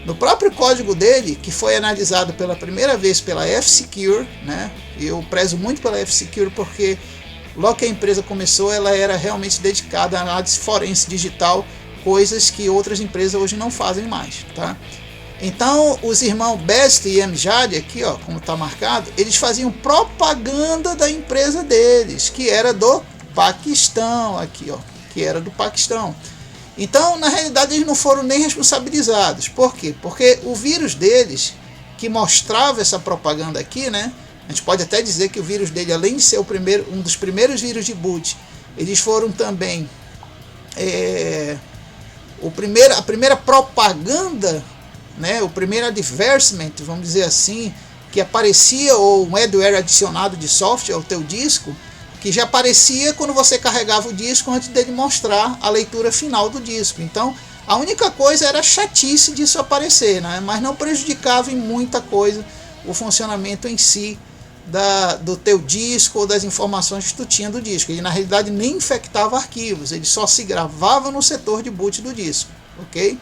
no próprio código dele, que foi analisado pela primeira vez pela F-Secure, né? Eu prezo muito pela F-Secure porque logo que a empresa começou, ela era realmente dedicada à análise forense digital, coisas que outras empresas hoje não fazem mais, tá? Então, os irmãos Best e Amjad, aqui, ó, como está marcado, eles faziam propaganda da empresa deles, que era do Paquistão, aqui, ó, que era do Paquistão. Então, na realidade, eles não foram nem responsabilizados. Por quê? Porque o vírus deles, que mostrava essa propaganda aqui, né? A gente pode até dizer que o vírus dele, além de ser um dos primeiros vírus de boot, eles foram também a primeira propaganda, né? O primeiro advertisement, vamos dizer assim, que aparecia, ou um adware adicionado de software ao teu disco, que já aparecia quando você carregava o disco antes dele mostrar a leitura final do disco. Então, a única coisa era a chatice disso aparecer, né? Mas não prejudicava em muita coisa o funcionamento em si do teu disco ou das informações que tu tinha do disco. Ele na realidade nem infectava arquivos, ele só se gravava no setor de boot do disco, ok?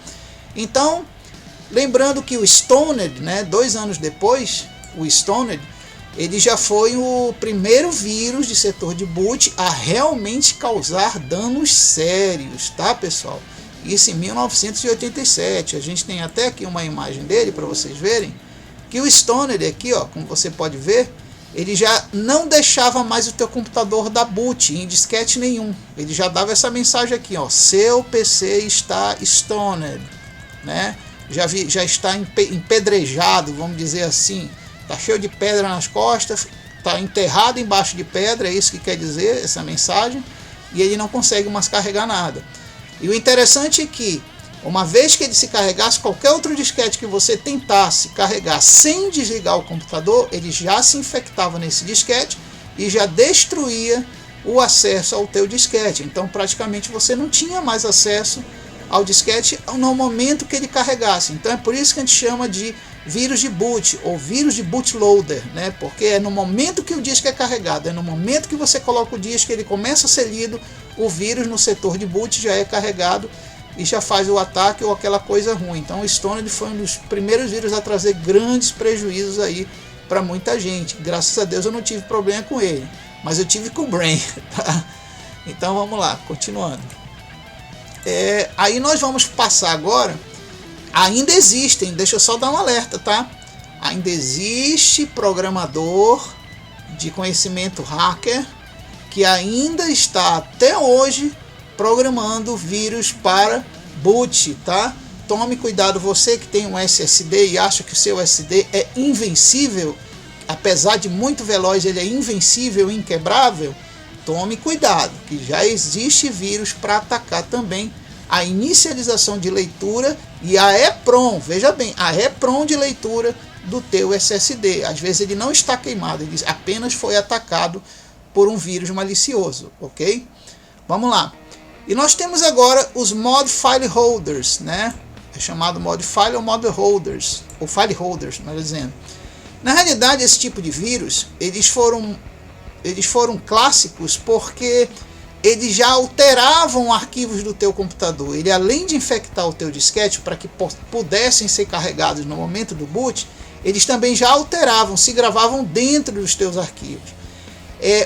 Então, lembrando que o Stoned, né, 2 anos depois, o Stoned, ele já foi o primeiro vírus de setor de boot a realmente causar danos sérios, tá, pessoal? Isso em 1987. A gente tem até aqui uma imagem dele para vocês verem, que o Stoned aqui, ó, como você pode ver, ele já não deixava mais o teu computador dar boot em disquete nenhum. Ele já dava essa mensagem aqui, ó: seu PC está stoned, né? Já está empedrejado, vamos dizer assim. Está cheio de pedra nas costas, está enterrado embaixo de pedra, é isso que quer dizer essa mensagem, e ele não consegue mais carregar nada. E o interessante é que Uma vez que ele se carregasse, qualquer outro disquete que você tentasse carregar sem desligar o computador, ele já se infectava nesse disquete e já destruía o acesso ao teu disquete. Então praticamente você não tinha mais acesso ao disquete no momento que ele carregasse. Então é por isso que a gente chama de vírus de boot ou vírus de bootloader, né? Porque é no momento que o disco é carregado, é no momento que você coloca o disco, ele começa a ser lido, o vírus no setor de boot já é carregado e já faz o ataque ou aquela coisa ruim. Então o Stoned foi um dos primeiros vírus a trazer grandes prejuízos aí para muita gente. Graças a Deus eu não tive problema com ele, mas eu tive com o Brain, tá? Então vamos lá, continuando. Aí nós vamos passar agora. Ainda existem, deixa eu só dar um alerta, tá? Ainda existe programador de conhecimento hacker que ainda está até hoje programando vírus para boot, tá? Tome cuidado, você que tem um SSD e acha que o seu SSD é invencível, apesar de muito veloz, ele é invencível, inquebrável. Tome cuidado, que já existe vírus para atacar também a inicialização de leitura e a EEPROM, veja bem, a EEPROM de leitura do teu SSD. Às vezes ele não está queimado, ele apenas foi atacado por um vírus malicioso, ok? Vamos lá. E nós temos agora os mod file holders, né? É chamado mod file ou mod holders, ou file holders, melhor dizendo. Na realidade, esse tipo de vírus, eles foram clássicos porque eles já alteravam arquivos do teu computador. Ele, além de infectar o teu disquete para que pudessem ser carregados no momento do boot, eles também já alteravam, se gravavam dentro dos teus arquivos.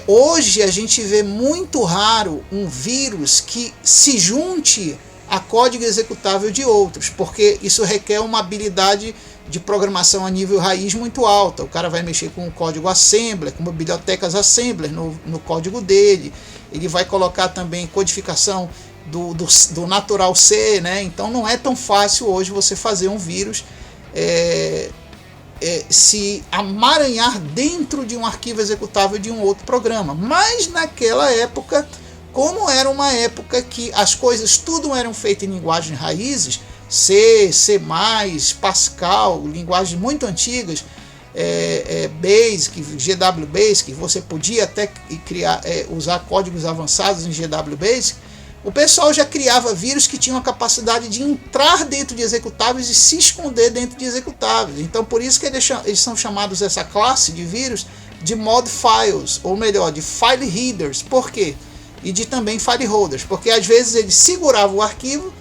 Hoje a gente vê muito raro um vírus que se junte a código executável de outros, porque isso requer uma habilidade de programação a nível raiz muito alta. O cara vai mexer com o código assembler, com bibliotecas assembler no código dele. Ele vai colocar também codificação do natural C, né? Então não é tão fácil hoje você fazer um vírus se amaranhar dentro de um arquivo executável de um outro programa. Mas naquela época, como era uma época que as coisas tudo eram feitas em linguagens raízes, C, C++, Pascal, linguagens muito antigas, Basic, GW Basic, você podia até usar códigos avançados em GW Basic. O pessoal já criava vírus que tinham a capacidade de entrar dentro de executáveis e se esconder dentro de executáveis. Então por isso que eles são chamados, essa classe de vírus, de mod files, ou melhor, de file readers. Por quê? E de também file holders, porque às vezes eles seguravam o arquivo,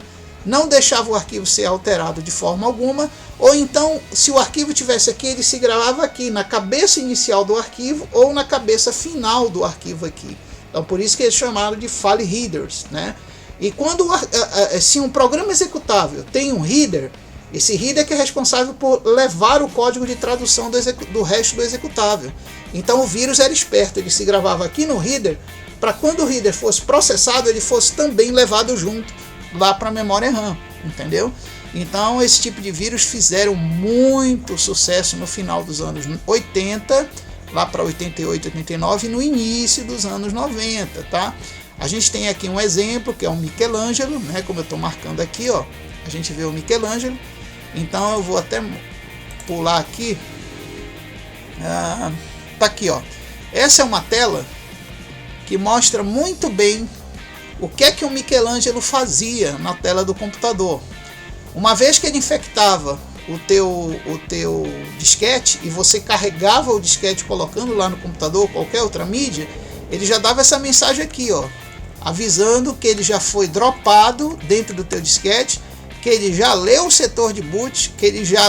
não deixava o arquivo ser alterado de forma alguma, ou então, se o arquivo tivesse aqui, ele se gravava aqui na cabeça inicial do arquivo ou na cabeça final do arquivo aqui. Então, por isso que eles chamaram de file readers, né? E quando se um programa executável tem um reader, esse reader que é responsável por levar o código de tradução do resto do executável. Então, o vírus era esperto, ele se gravava aqui no reader, para quando o reader fosse processado, ele fosse também levado junto lá para a memória RAM, entendeu? Então esse tipo de vírus fizeram muito sucesso no final dos anos 80, lá para 88, 89 e no início dos anos 90, tá? A gente tem aqui um exemplo que é o Michelangelo, né? Como eu estou marcando aqui, ó, a gente vê o Michelangelo. Então eu vou até pular aqui, tá aqui, ó. Essa é uma tela que mostra muito bem o que é que o Michelangelo fazia na tela do computador. Uma vez que ele infectava o teu disquete e você carregava o disquete colocando lá no computador, qualquer outra mídia, ele já dava essa mensagem aqui, ó, avisando que ele já foi dropado dentro do teu disquete, que ele já leu o setor de boot, que ele já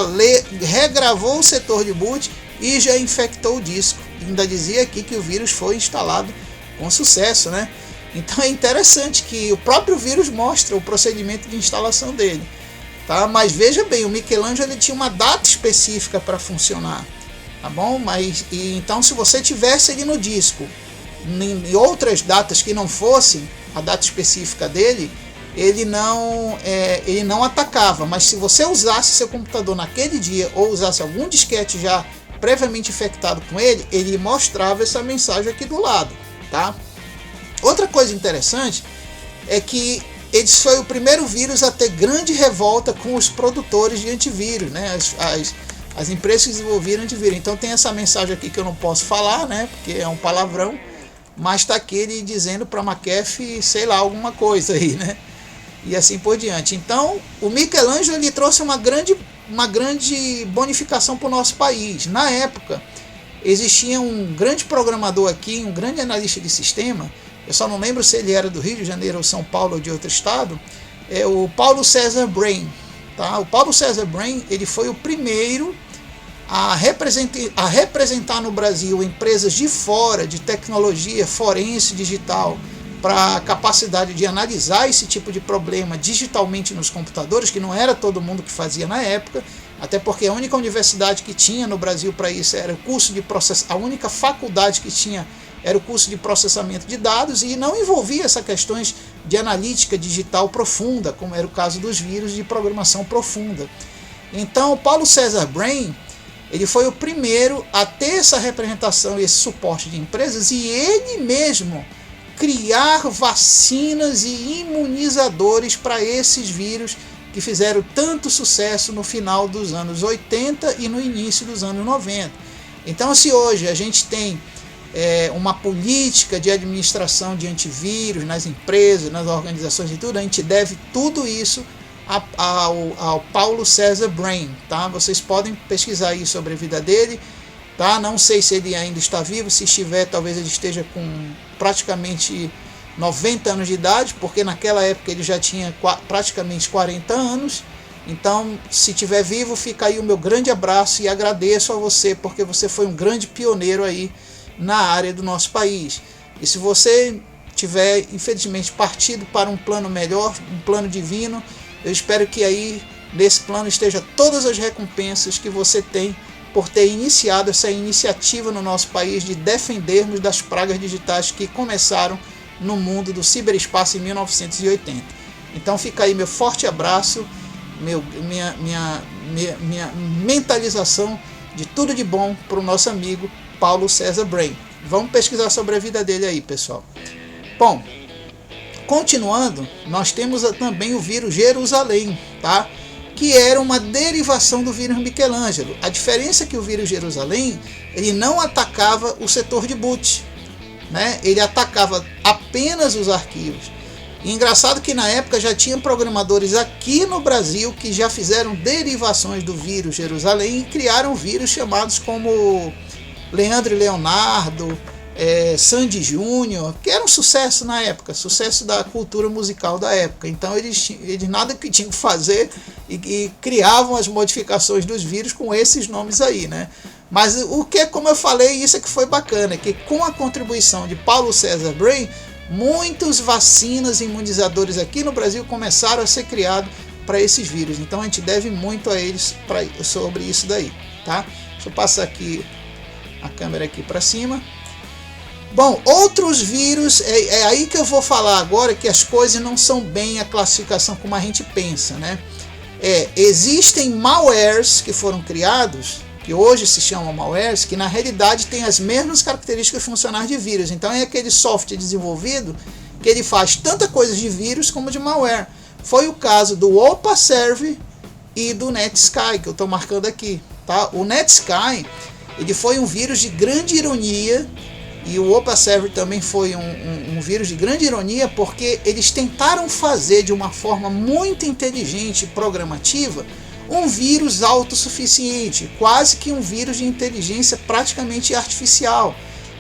regravou o setor de boot e já infectou o disco. Ainda dizia aqui que o vírus foi instalado com sucesso, né? Então é interessante que o próprio vírus mostra o procedimento de instalação dele, tá? Mas veja bem, o Michelangelo ele tinha uma data específica para funcionar, tá bom? Então se você tivesse ele no disco em outras datas que não fossem a data específica dele, ele não atacava. Mas se você usasse seu computador naquele dia ou usasse algum disquete já previamente infectado com ele, ele mostrava essa mensagem aqui do lado, tá? Outra coisa interessante é que esse foi o primeiro vírus a ter grande revolta com os produtores de antivírus, né? As empresas que desenvolveram antivírus. Então tem essa mensagem aqui que eu não posso falar, né? Porque é um palavrão, mas está aqui ele dizendo para McAfee, sei lá, alguma coisa aí, né? E assim por diante. Então o Michelangelo ele trouxe uma grande bonificação para o nosso país. Na época existia um grande programador aqui, um grande analista de sistema, eu só não lembro se ele era do Rio de Janeiro ou São Paulo ou de outro estado, é o Paulo César Brain. Tá? O Paulo César Brain ele foi o primeiro a representar no Brasil empresas de fora, de tecnologia forense digital, para a capacidade de analisar esse tipo de problema digitalmente nos computadores, que não era todo mundo que fazia na época, até porque a única universidade que tinha no Brasil para isso era o curso de a única faculdade que tinha era o curso de processamento de dados e não envolvia essas questões de analítica digital profunda, como era o caso dos vírus de programação profunda. Então, o Paulo César Brain, ele foi o primeiro a ter essa representação e esse suporte de empresas e ele mesmo criar vacinas e imunizadores para esses vírus que fizeram tanto sucesso no final dos anos 80 e no início dos anos 90. Então, se hoje a gente tem uma política de administração de antivírus nas empresas, nas organizações e tudo, a gente deve tudo isso ao Paulo César Brain. Tá? Vocês podem pesquisar aí sobre a vida dele. Tá? Não sei se ele ainda está vivo, se estiver, talvez ele esteja com praticamente 90 anos de idade, porque naquela época ele já tinha praticamente 40 anos. Então, se estiver vivo, fica aí o meu grande abraço e agradeço a você, porque você foi um grande pioneiro aí na área do nosso país. E se você tiver, infelizmente, partido para um plano melhor, um plano divino, eu espero que aí nesse plano esteja todas as recompensas que você tem por ter iniciado essa iniciativa no nosso país de defendermos das pragas digitais que começaram no mundo do ciberespaço em 1980. Então fica aí meu forte abraço, minha mentalização de tudo de bom para o nosso amigo Paulo César Brain. Vamos pesquisar sobre a vida dele aí, pessoal. Bom, continuando, nós temos também o vírus Jerusalém, tá? Que era uma derivação do vírus Michelangelo. A diferença é que o vírus Jerusalém ele não atacava o setor de boot, né? Ele atacava apenas os arquivos. E engraçado que na época já tinha programadores aqui no Brasil que já fizeram derivações do vírus Jerusalém e criaram vírus chamados como Leandro e Leonardo, Sandy Júnior, que era um sucesso na época, sucesso da cultura musical da época. Então eles nada que tinham que fazer e criavam as modificações dos vírus com esses nomes aí, né? Mas o que, como eu falei, isso é que foi bacana, que com a contribuição de Paulo César Brain, muitos vacinas e imunizadores aqui no Brasil começaram a ser criados para esses vírus. Então a gente deve muito a eles sobre isso daí, tá? Deixa eu passar aqui a câmera aqui para cima. Bom, outros vírus, é aí que eu vou falar agora que as coisas não são bem a classificação como a gente pensa, né? Existem malwares que foram criados, que hoje se chamam malwares, que na realidade têm as mesmas características funcionais de vírus. Então é aquele software desenvolvido que ele faz tanta coisa de vírus como de malware. Foi o caso do OpaServe e do Netsky, que eu estou marcando aqui. Tá? O Netsky ele foi um vírus de grande ironia, e o OpaServe também foi um vírus de grande ironia, porque eles tentaram fazer de uma forma muito inteligente e programativa um vírus autossuficiente, quase que um vírus de inteligência praticamente artificial.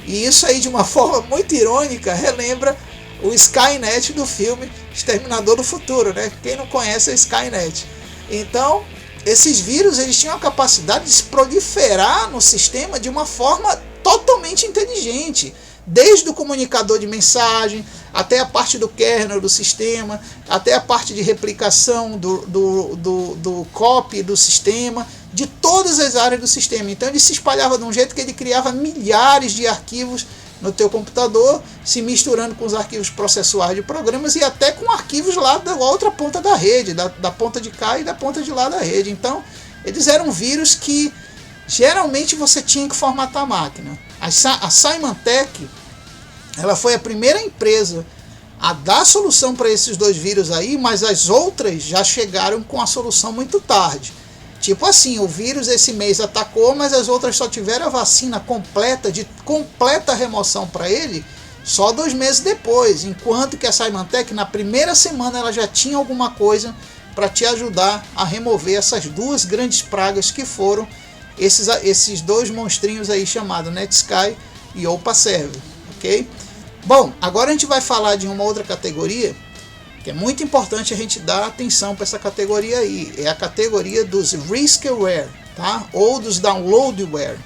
E isso aí, de uma forma muito irônica, relembra o Skynet do filme Exterminador do Futuro, né? Quem não conhece é Skynet. Então, esses vírus eles tinham a capacidade de se proliferar no sistema de uma forma totalmente inteligente, desde o comunicador de mensagem, até a parte do kernel do sistema, até a parte de replicação do copy do sistema, de todas as áreas do sistema. Então ele se espalhava de um jeito que ele criava milhares de arquivos no teu computador, se misturando com os arquivos processuais de programas e até com arquivos lá da outra ponta da rede, da ponta de cá e da ponta de lá da rede. Então eles eram vírus que geralmente você tinha que formatar a máquina. A Symantec, ela foi a primeira empresa a dar solução para esses 2 vírus aí, mas as outras já chegaram com a solução muito tarde. Tipo assim, o vírus esse mês atacou, mas as outras só tiveram a vacina completa, de completa remoção para ele, só 2 meses depois, enquanto que a Symantec, na primeira semana, ela já tinha alguma coisa para te ajudar a remover essas 2 grandes pragas que foram esses 2 monstrinhos aí chamados Netsky e OpaServe, ok? Bom, agora a gente vai falar de uma outra categoria que é muito importante a gente dar atenção para essa categoria aí. É a categoria dos riskware, tá? Ou dos downloadware.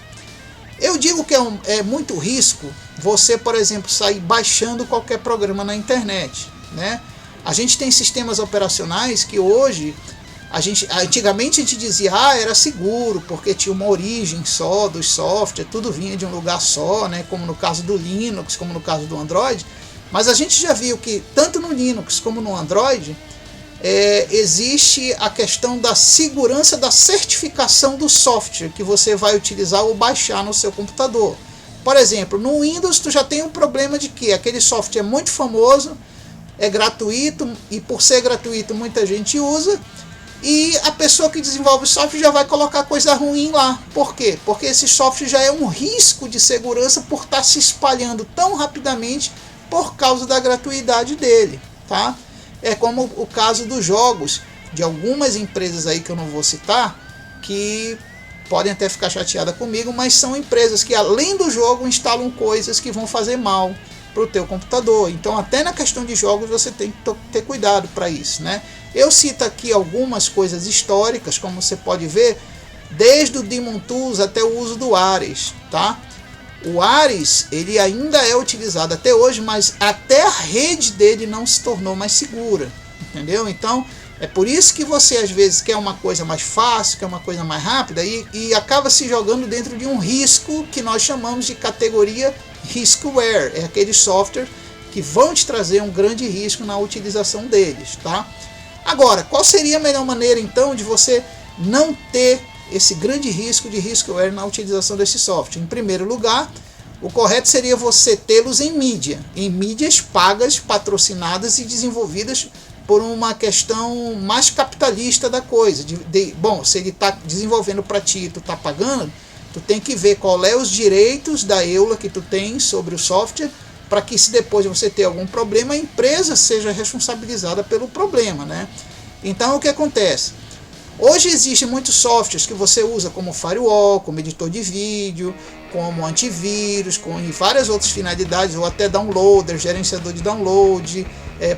Eu digo que é muito risco você, por exemplo, sair baixando qualquer programa na internet, né? A gente tem sistemas operacionais que hoje, antigamente a gente dizia, era seguro, porque tinha uma origem só dos software, tudo vinha de um lugar só, né? Como no caso do Linux, como no caso do Android. Mas a gente já viu que tanto no Linux como no Android existe a questão da segurança da certificação do software que você vai utilizar ou baixar no seu computador. Por exemplo, no Windows tu já tem um problema de que aquele software é muito famoso, é gratuito e por ser gratuito muita gente usa, e a pessoa que desenvolve o software já vai colocar coisa ruim lá. Por quê? Porque esse software já é um risco de segurança por estar se espalhando tão rapidamente por causa da gratuidade dele, tá? É como o caso dos jogos de algumas empresas aí que eu não vou citar, que podem até ficar chateadas comigo, mas são empresas que além do jogo instalam coisas que vão fazer mal para o teu computador. Então até na questão de jogos você tem que ter cuidado para isso, né? Eu cito aqui algumas coisas históricas, como você pode ver, desde o Daemon Tools até o uso do Ares, tá? O Ares, ele ainda é utilizado até hoje, mas até a rede dele não se tornou mais segura, entendeu? Então, é por isso que você às vezes quer uma coisa mais fácil, quer uma coisa mais rápida e acaba se jogando dentro de um risco que nós chamamos de categoria riskware. É aquele software que vão te trazer um grande risco na utilização deles, tá? Agora, qual seria a melhor maneira então de você não ter esse grande risco de riskware na utilização desse software? Em primeiro lugar, o correto seria você tê-los em mídias pagas, patrocinadas e desenvolvidas por uma questão mais capitalista da coisa. Bom, se ele está desenvolvendo para ti e tu está pagando, tu tem que ver qual é os direitos da EULA que tu tem sobre o software, para que se depois você ter algum problema, a empresa seja responsabilizada pelo problema, né? Então o que acontece? Hoje existem muitos softwares que você usa como firewall, como editor de vídeo, como antivírus, com várias outras finalidades, ou até downloader, gerenciador de download,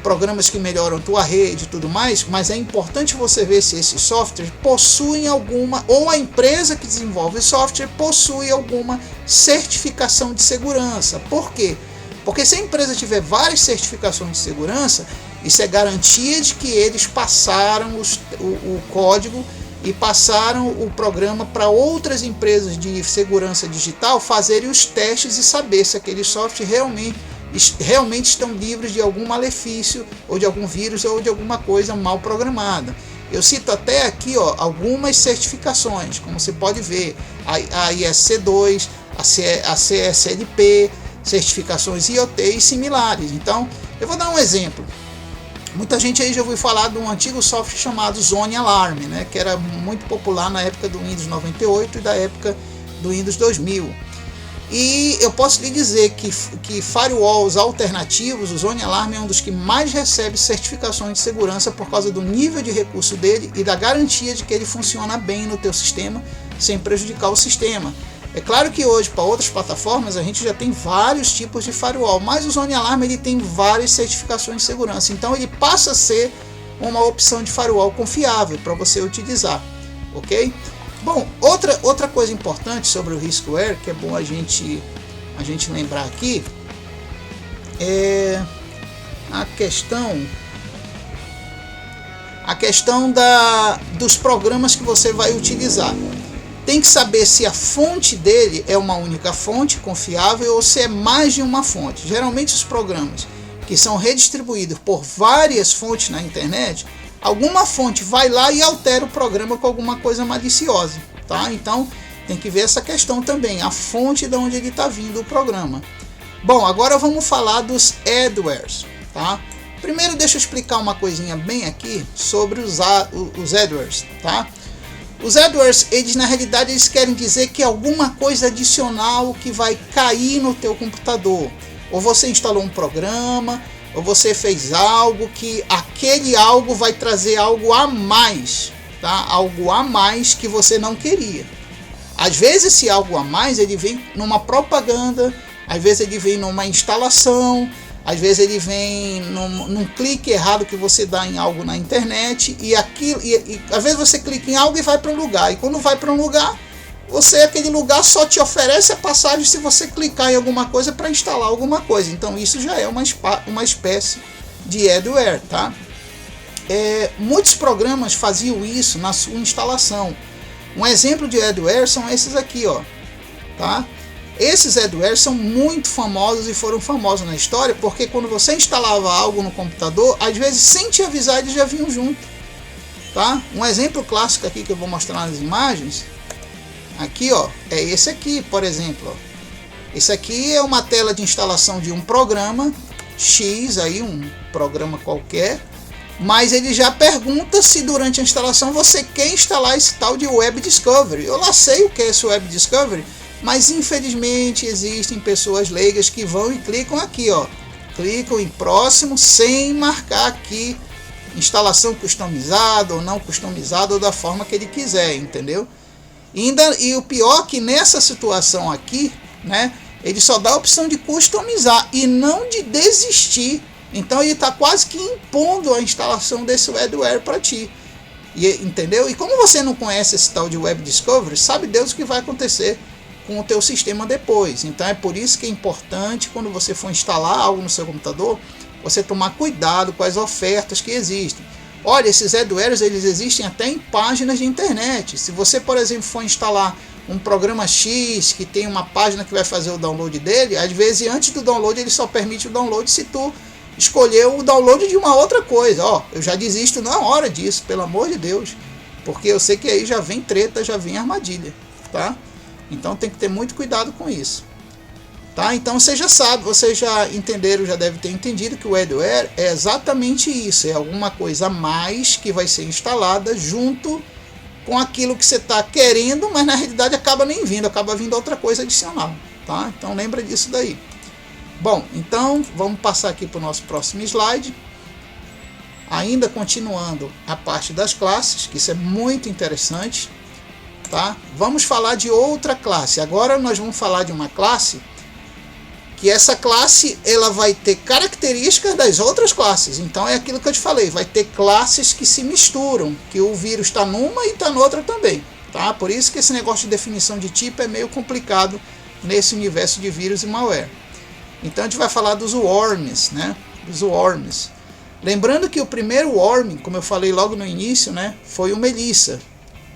programas que melhoram tua rede e tudo mais, mas é importante você ver se esses softwares possuem alguma, ou a empresa que desenvolve o software possui alguma certificação de segurança. Por quê? Porque se a empresa tiver várias certificações de segurança, isso é garantia de que eles passaram o código e passaram o programa para outras empresas de segurança digital fazerem os testes e saber se aquele software realmente estão livres de algum malefício, ou de algum vírus, ou de alguma coisa mal programada. Eu cito até aqui algumas certificações, como você pode ver, a ISC2, a CSLP, certificações IoT e similares. Então, eu vou dar um exemplo. Muita gente aí já ouviu falar de um antigo software chamado Zone Alarm, né, que era muito popular na época do Windows 98 e da época do Windows 2000. E eu posso lhe dizer que firewalls alternativos, o Zone Alarm é um dos que mais recebe certificações de segurança por causa do nível de recurso dele e da garantia de que ele funciona bem no teu sistema, sem prejudicar o sistema. É claro que hoje, para outras plataformas, a gente já tem vários tipos de firewall, mas o Zone Alarm ele tem várias certificações de segurança, então ele passa a ser uma opção de firewall confiável para você utilizar, ok? Bom, outra coisa importante sobre o riskware, que é bom a gente lembrar aqui, é a questão dos programas que você vai utilizar. Tem que saber se a fonte dele é uma única fonte confiável ou se é mais de uma fonte. Geralmente os programas que são redistribuídos por várias fontes na internet, alguma fonte vai lá e altera o programa com alguma coisa maliciosa, tá? Então tem que ver essa questão também, a fonte de onde ele está vindo o programa. Bom, agora vamos falar dos adwares, tá? Primeiro deixa eu explicar uma coisinha bem aqui sobre os adwares, tá? Os adwares, eles na realidade eles querem dizer que é alguma coisa adicional que vai cair no teu computador. Ou você instalou um programa, ou você fez algo que aquele algo vai trazer algo a mais, tá? Algo a mais que você não queria. Às vezes esse algo a mais ele vem numa propaganda, às vezes ele vem numa instalação, às vezes ele vem num clique errado que você dá em algo na internet e às vezes você clica em algo e vai para um lugar, e quando vai para um lugar, aquele lugar só te oferece a passagem se você clicar em alguma coisa para instalar alguma coisa. Então isso já é uma espécie de adware, tá? Muitos programas faziam isso na sua instalação. Um exemplo de adware são esses aqui, ó, tá? Esses adwares são muito famosos e foram famosos na história porque quando você instalava algo no computador, às vezes sem te avisar eles já vinham junto, tá? Um exemplo clássico aqui que eu vou mostrar nas imagens, aqui ó, é esse aqui, por exemplo, ó. Esse aqui é uma tela de instalação de um programa X, aí um programa qualquer, mas ele já pergunta se durante a instalação você quer instalar esse tal de Web Discovery. Eu lá sei o que é esse Web Discovery, mas infelizmente existem pessoas leigas que vão e clicam aqui, ó, clicam em próximo sem marcar aqui instalação customizada ou não customizada ou da forma que ele quiser, entendeu? E o pior é que nessa situação aqui, né, ele só dá a opção de customizar e não de desistir. Então ele está quase que impondo a instalação desse adware para ti, entendeu? E como você não conhece esse tal de Web Discovery, sabe Deus o que vai acontecer com o teu sistema depois. Então é por isso que é importante, quando você for instalar algo no seu computador, você tomar cuidado com as ofertas que existem. Olha, esses adwares eles existem até em páginas de internet. Se você, por exemplo, for instalar um programa X que tem uma página que vai fazer o download dele, às vezes antes do download ele só permite o download se tu escolher o download de uma outra coisa. Ó, eu já desisto na hora disso, pelo amor de Deus, porque eu sei que aí já vem treta, já vem armadilha, tá? Então tem que ter muito cuidado com isso, tá? Então você já sabe, vocês já entenderam, já deve ter entendido que o adware é exatamente isso, é alguma coisa a mais que vai ser instalada junto com aquilo que você está querendo, mas na realidade acaba nem vindo, acaba vindo outra coisa adicional, tá? Então lembra disso daí. Bom, então vamos passar aqui para o nosso próximo slide. Ainda continuando a parte das classes, que isso é muito interessante, tá? Vamos falar de outra classe. Agora nós vamos falar de uma classe que essa classe ela vai ter características das outras classes. Então é aquilo que eu te falei, vai ter classes que se misturam, que o vírus está numa e está noutra também, tá? Por isso que esse negócio de definição de tipo é meio complicado nesse universo de vírus e malware. Então a gente vai falar dos worms, né? Dos worms. Lembrando que o primeiro worm, como eu falei logo no início, né, foi o Melissa,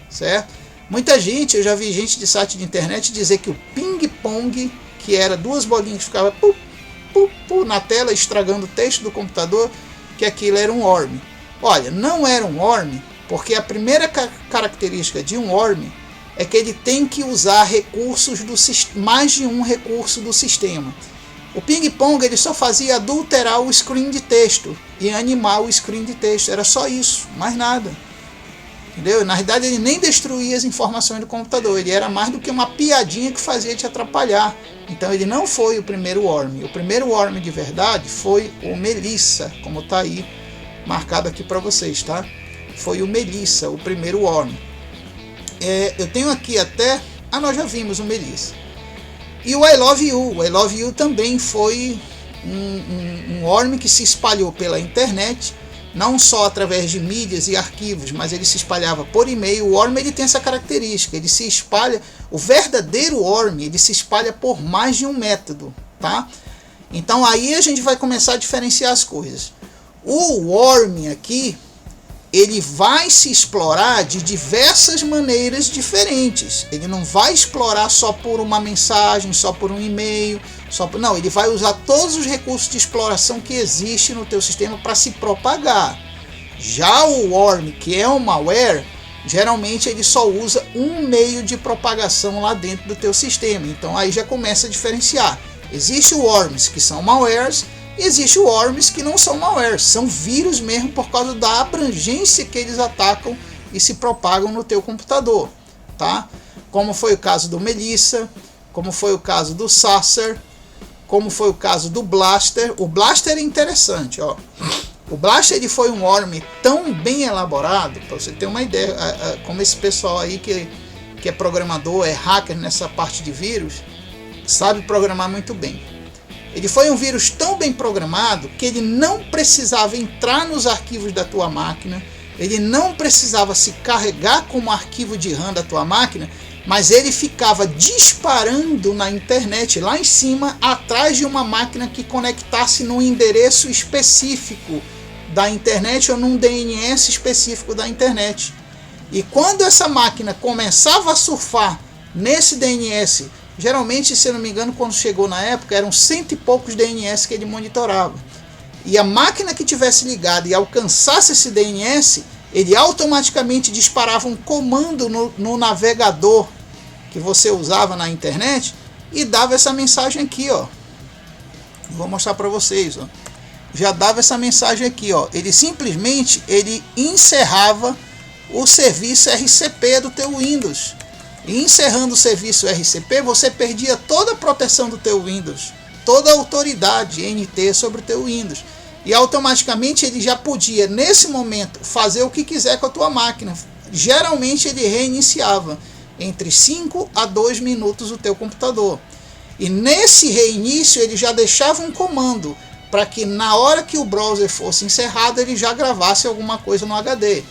certo? Muita gente, eu já vi gente de site de internet dizer que o ping-pong, que era duas bolinhas que ficavam na tela estragando o texto do computador, que aquilo era um worm. Olha, não era um worm, porque a primeira característica de um worm é que ele tem que usar recursos mais de um recurso do sistema. O ping-pong ele só fazia adulterar o screen de texto e animar o screen de texto, era só isso, mais nada. Entendeu? Na verdade ele nem destruía as informações do computador, ele era mais do que uma piadinha que fazia te atrapalhar. Então ele não foi o primeiro worm. O primeiro worm de verdade foi o Melissa, como está aí marcado aqui para vocês, tá? Foi o Melissa, o primeiro worm. Eu tenho aqui até... nós já vimos o Melissa. E o I Love You. O I Love You também foi um worm que se espalhou pela internet, não só através de mídias e arquivos, mas ele se espalhava por e-mail. O worm ele tem essa característica, ele se espalha, o verdadeiro worm ele se espalha por mais de um método, tá? Então aí a gente vai começar a diferenciar as coisas. O worm aqui, ele vai se explorar de diversas maneiras diferentes. Ele não vai explorar só por uma mensagem, só por um e-mail, não, ele vai usar todos os recursos de exploração que existem no teu sistema para se propagar. Já o worm, que é um malware, geralmente ele só usa um meio de propagação lá dentro do teu sistema. Então aí já começa a diferenciar. Existem worms que são malwares, E existe worms que não são malware, são vírus mesmo por causa da abrangência que eles atacam e se propagam no teu computador, tá? Como foi o caso do Melissa, como foi o caso do Sasser, como foi o caso do Blaster. O Blaster é interessante, ó. O Blaster ele foi um worm tão bem elaborado, para você ter uma ideia, como esse pessoal aí que é programador, é hacker nessa parte de vírus, sabe programar muito bem. Ele foi um vírus tão bem programado que ele não precisava entrar nos arquivos da tua máquina, ele não precisava se carregar como arquivo de RAM da tua máquina, mas ele ficava disparando na internet lá em cima, atrás de uma máquina que conectasse num endereço específico da internet ou num DNS específico da internet. E quando essa máquina começava a surfar nesse DNS, geralmente, se eu não me engano, quando chegou na época, eram 100 e poucos DNS que ele monitorava. E a máquina que tivesse ligada e alcançasse esse DNS, ele automaticamente disparava um comando no navegador que você usava na internet e dava essa mensagem aqui, ó. Vou mostrar para vocês, ó. Já dava essa mensagem aqui, ó. Ele simplesmente encerrava o serviço RCP do teu Windows. E encerrando o serviço RCP, você perdia toda a proteção do teu Windows, toda a autoridade NT sobre o teu Windows. E automaticamente ele já podia, nesse momento, fazer o que quiser com a tua máquina. Geralmente ele reiniciava entre 5 a 2 minutos o teu computador. E nesse reinício ele já deixava um comando para que na hora que o browser fosse encerrado ele já gravasse alguma coisa no HD.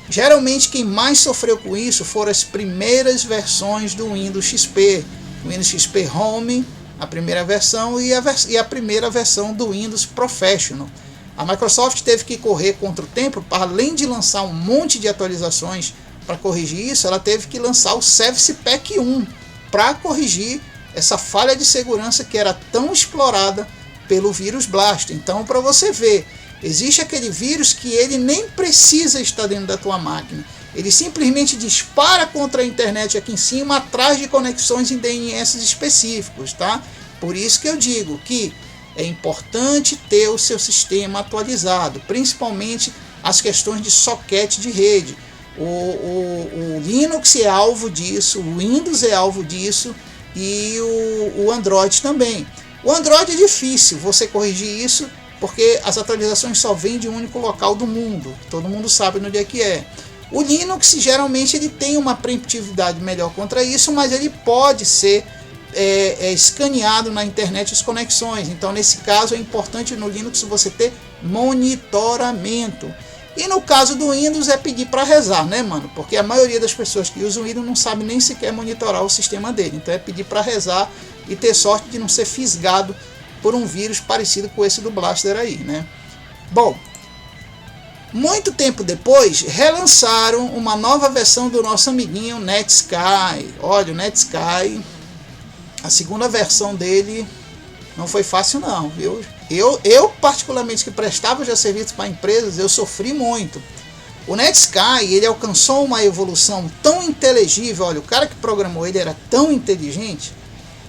Geralmente quem mais sofreu com isso foram as primeiras versões do Windows XP. O Windows XP Home, a primeira versão, e a primeira versão do Windows Professional. A Microsoft teve que correr contra o tempo, para além de lançar um monte de atualizações para corrigir isso, ela teve que lançar o Service Pack 1 para corrigir essa falha de segurança que era tão explorada pelo vírus Blast. Então, para você ver, existe aquele vírus que ele nem precisa estar dentro da tua máquina. Ele simplesmente dispara contra a internet aqui em cima, atrás de conexões em DNS específicos, tá? Por isso que eu digo que é importante ter o seu sistema atualizado, principalmente as questões de socket de rede. O Linux é alvo disso, o Windows é alvo disso e o Android também. O Android é difícil você corrigir isso, porque as atualizações só vêm de um único local do mundo. Todo mundo sabe onde é que é. O Linux geralmente ele tem uma preemptividade melhor contra isso, mas ele pode ser escaneado na internet as conexões. Então nesse caso é importante no Linux você ter monitoramento. E no caso do Windows é pedir para rezar, né, mano? Porque a maioria das pessoas que usam o Windows não sabe nem sequer monitorar o sistema dele. Então é pedir para rezar e ter sorte de não ser fisgado por um vírus parecido com esse do Blaster aí, né? Bom, muito tempo depois, relançaram uma nova versão do nosso amiguinho Netsky. Olha, o Netsky, a segunda versão dele não foi fácil não, viu? Eu particularmente que prestava já serviço para empresas, eu sofri muito. O Netsky, ele alcançou uma evolução tão inteligível, olha, o cara que programou ele era tão inteligente,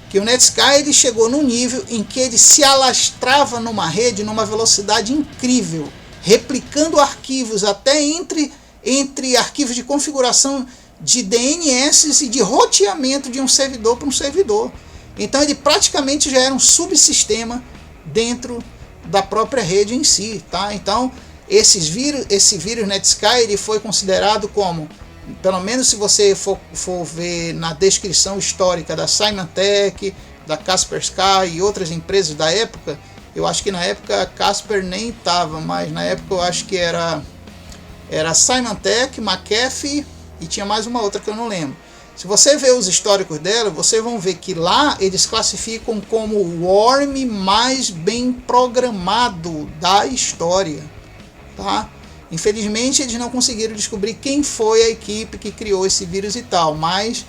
que o Netsky ele chegou num nível em que ele se alastrava numa rede numa velocidade incrível, replicando arquivos até entre arquivos de configuração de DNS e de roteamento de um servidor para um servidor. Então ele praticamente já era um subsistema dentro da própria rede em si, tá? Então esse vírus Netsky ele foi considerado como, pelo menos se você for ver na descrição histórica da Symantec, da Kaspersky e outras empresas da época, eu acho que na época a Kasper nem estava, mas na época eu acho que era Symantec, McAfee e tinha mais uma outra que eu não lembro. Se você ver os históricos dela, vocês vão ver que lá eles classificam como o worm mais bem programado da história, tá? Infelizmente eles não conseguiram descobrir quem foi a equipe que criou esse vírus e tal, mas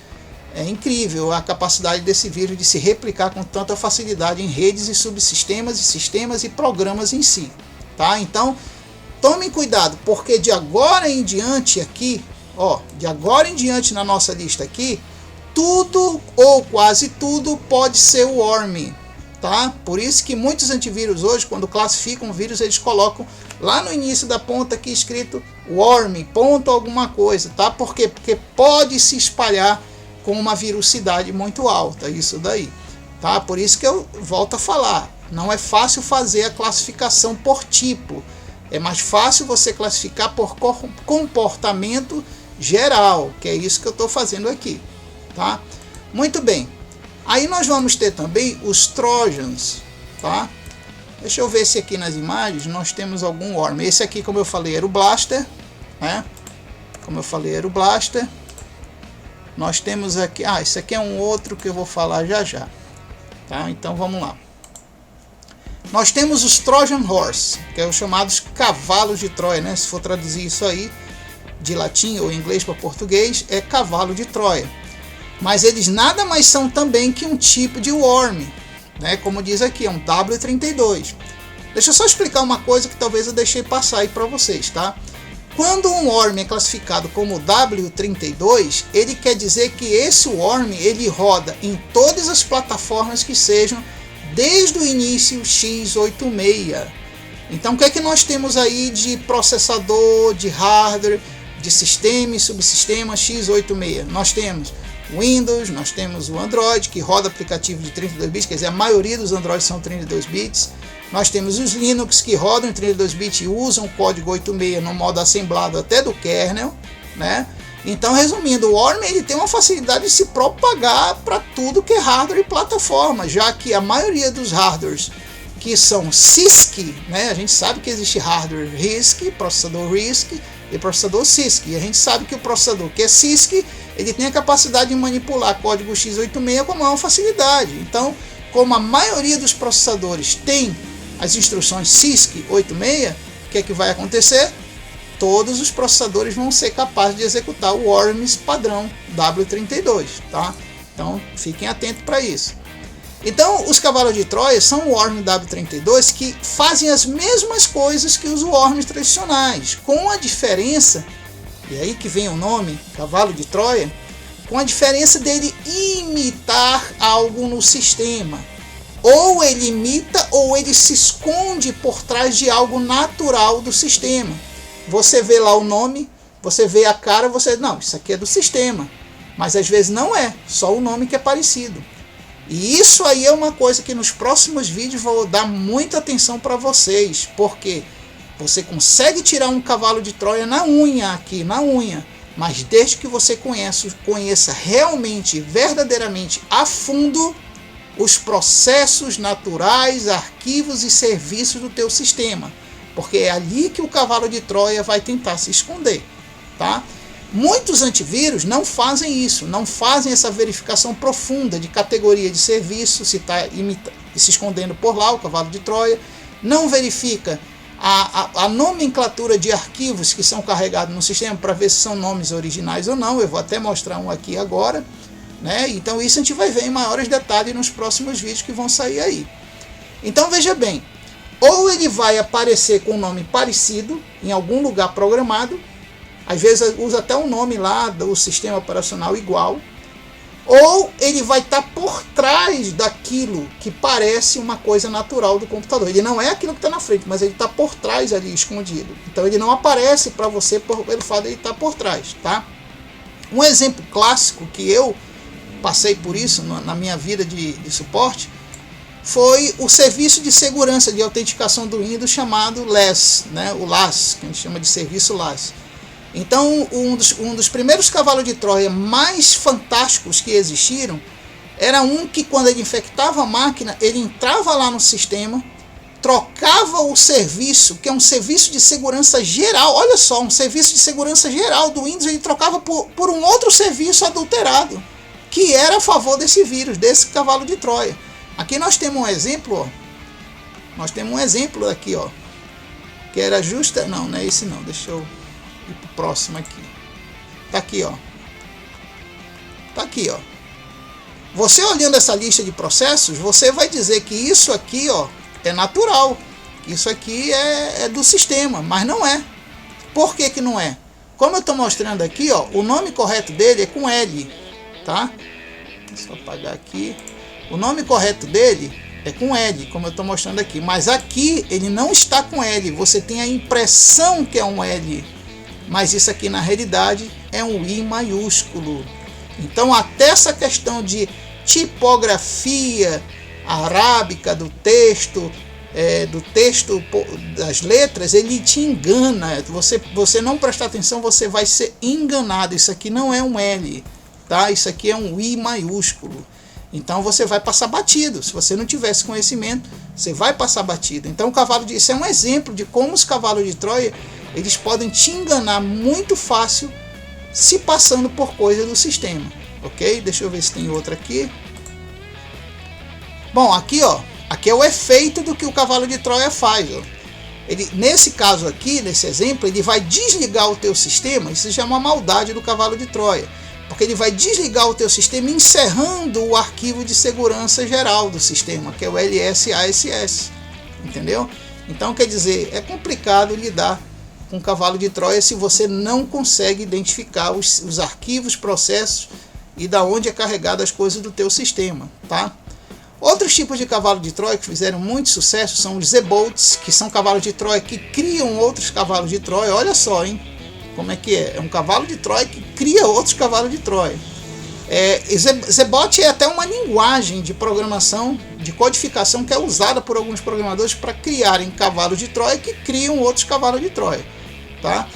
é incrível a capacidade desse vírus de se replicar com tanta facilidade em redes e subsistemas e sistemas e programas em si, tá? Então tomem cuidado, porque de agora em diante aqui, ó, de agora em diante na nossa lista aqui, tudo ou quase tudo pode ser worm, tá? Por isso que muitos antivírus hoje, quando classificam o vírus, eles colocam lá no início da ponta aqui escrito worm, ponto alguma coisa, tá? Por quê? Porque pode se espalhar com uma virucidade muito alta, isso daí, tá? Por isso que eu volto a falar, não é fácil fazer a classificação por tipo, é mais fácil você classificar por comportamento geral, que é isso que eu estou fazendo aqui, tá? Muito bem. Aí nós vamos ter também os Trojans, tá? Deixa eu ver se aqui nas imagens nós temos algum worm. Esse aqui, como eu falei, era o Blaster, né? Como eu falei, era o Blaster. Nós temos aqui... esse aqui é um outro que eu vou falar já já, tá? Então vamos lá. Nós temos os Trojan Horse, que é os chamados cavalos de Troia, né? Se for traduzir isso aí de latim ou inglês para português, é cavalo de Troia. Mas eles nada mais são também que um tipo de worm, né? Como diz aqui, é um W32. Deixa eu só explicar uma coisa que talvez eu deixei passar aí para vocês, tá? Quando um worm é classificado como W32, ele quer dizer que esse worm ele roda em todas as plataformas que sejam desde o início x86. Então o que é que nós temos aí de processador, de hardware, de sistema e subsistema x86? Nós temos Windows, nós temos o Android, que roda aplicativo de 32 bits, quer dizer, a maioria dos Androids são 32 bits. Nós temos os Linux, que rodam em 32 bits e usam o código 86 no modo assemblado até do kernel, né? Então, resumindo, o worm ele tem uma facilidade de se propagar para tudo que é hardware e plataforma, já que a maioria dos hardwares que são CISC, né? A gente sabe que existe hardware RISC, processador RISC e processador CISC. E a gente sabe que o processador que é CISC, ele tem a capacidade de manipular código x86 com maior facilidade. Então, como a maioria dos processadores tem as instruções CISC 86, o que é que vai acontecer? Todos os processadores vão ser capazes de executar o worms padrão W32, tá? Então, fiquem atentos para isso. Então, os cavalos de Troia são worm W32 que fazem as mesmas coisas que os worms tradicionais, com a diferença, e aí que vem o nome, cavalo de Troia, com a diferença dele imitar algo no sistema. Ou ele imita ou ele se esconde por trás de algo natural do sistema. Você vê lá o nome, você vê a cara, você... Não, isso aqui é do sistema. Mas às vezes não é, só o nome que é parecido. E isso aí é uma coisa que nos próximos vídeos vou dar muita atenção para vocês. Porque você consegue tirar um cavalo de Troia na unha aqui, na unha. Mas desde que você conheça realmente, verdadeiramente, a fundo os processos naturais, arquivos e serviços do teu sistema. Porque é ali que o cavalo de Troia vai tentar se esconder, tá? Muitos antivírus não fazem isso, não fazem essa verificação profunda de categoria de serviço, se está se escondendo por lá o cavalo de Troia, não verifica a nomenclatura de arquivos que são carregados no sistema para ver se são nomes originais ou não. Eu vou até mostrar um aqui agora, né? Então isso a gente vai ver em maiores detalhes nos próximos vídeos que vão sair aí. Então veja bem, ou ele vai aparecer com um nome parecido em algum lugar programado, às vezes usa até um nome lá do sistema operacional igual, ou ele vai estar por trás daquilo que parece uma coisa natural do computador. Ele não é aquilo que está na frente, mas ele está por trás ali, escondido. Então ele não aparece para você pelo fato de ele estar por trás, tá? Um exemplo clássico que eu passei por isso na minha vida de suporte foi o serviço de segurança de autenticação do Windows chamado LAS, né? O LAS, que a gente chama de serviço LAS. Então, um dos primeiros cavalos de Troia mais fantásticos que existiram era um que, quando ele infectava a máquina, ele entrava lá no sistema, trocava o serviço, que é um serviço de segurança geral, olha só, um serviço de segurança geral do Windows, ele trocava por um outro serviço adulterado, que era a favor desse vírus, desse cavalo de Troia. Aqui nós temos um exemplo, ó. Nós temos um exemplo aqui, ó, que era justa... Não, não é esse não, deixa eu ir pro próximo aqui. Tá aqui, ó. Tá aqui, ó. Você olhando essa lista de processos, você vai dizer que isso aqui, ó, é natural. Isso aqui é do sistema, mas não é. Por que que não é? Como eu estou mostrando aqui, ó, o nome correto dele é com L, tá? Deixa eu apagar aqui. O nome correto dele é com L, como eu estou mostrando aqui. Mas aqui ele não está com L, você tem a impressão que é um L, mas isso aqui na realidade é um I maiúsculo. Então até essa questão de tipografia arábica do texto, das letras, ele te engana. Você não prestar atenção, você vai ser enganado. Isso aqui não é um L, tá? Isso aqui é um I maiúsculo. Então você vai passar batido. Se você não tivesse conhecimento, você vai passar batido. Então isso é um exemplo de como os cavalos de Troia, eles podem te enganar muito fácil se passando por coisa do sistema, ok? Deixa eu ver se tem outra aqui. Bom, aqui ó, aqui é o efeito do que o cavalo de Troia faz. Ó. Nesse caso aqui, nesse exemplo, ele vai desligar o teu sistema. Isso já é uma maldade do cavalo de Troia, porque ele vai desligar o teu sistema encerrando o arquivo de segurança geral do sistema, que é o LSASS, entendeu? Então, quer dizer, é complicado lidar com o cavalo de Troia se você não consegue identificar os arquivos, processos e da onde é carregado as coisas do teu sistema, tá? Outros tipos de cavalo de Troia que fizeram muito sucesso são os Z-Bolts, que são cavalos de Troia que criam outros cavalos de Troia. Olha só, hein? Como é que é? É um cavalo de Troia que cria outros cavalos de Troia. Z-Bot é até uma linguagem de programação, de codificação que é usada por alguns programadores para criarem cavalos de Troia que criam outros cavalos de Troia, tá?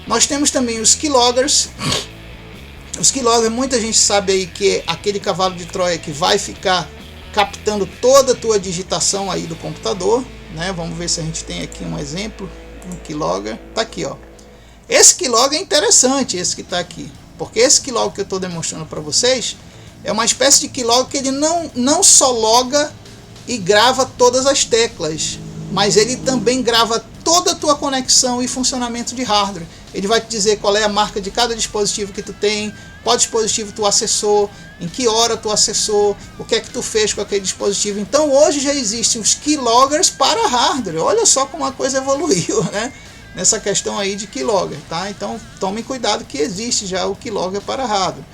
Nós temos também os Keyloggers. Os Keyloggers, muita gente sabe aí que é aquele cavalo de Troia que vai ficar captando toda a tua digitação aí do computador, né? Vamos ver se a gente tem aqui um exemplo, um Keylogger. Tá aqui, ó. Esse Keylogger é interessante, esse que está aqui, porque esse Keylogger que eu estou demonstrando para vocês é uma espécie de Keylogger que ele não só loga e grava todas as teclas, mas ele também grava toda a tua conexão e funcionamento de hardware. Ele vai te dizer qual é a marca de cada dispositivo que tu tem, qual dispositivo tu acessou, em que hora tu acessou, o que é que tu fez com aquele dispositivo. Então hoje já existem os Keyloggers para hardware. Olha só como a coisa evoluiu, né? Nessa questão aí de Keylogger, tá? Então tomem cuidado que existe já o Keylogger para hardware.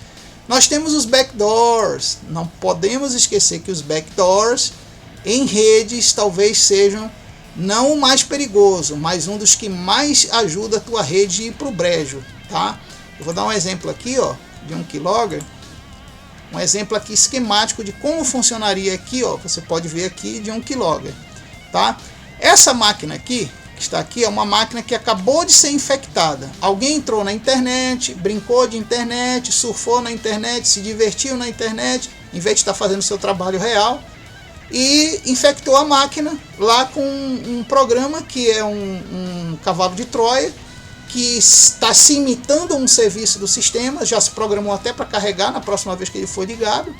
Nós temos os backdoors. Não podemos esquecer que os backdoors em redes talvez sejam não o mais perigoso, mas um dos que mais ajuda a tua rede a ir para o brejo, tá? Eu vou dar um exemplo aqui, ó, de um Keylogger. Um exemplo aqui esquemático de como funcionaria aqui, ó. Você pode ver aqui de um Keylogger, tá? Essa máquina aqui, que está aqui, é uma máquina que acabou de ser infectada. Alguém entrou na internet, brincou de internet, surfou na internet, se divertiu na internet, em vez de estar fazendo o seu trabalho real, e infectou a máquina lá com um programa que é um cavalo de Troia, que está se imitando um serviço do sistema, já se programou até para carregar na próxima vez que ele for ligado.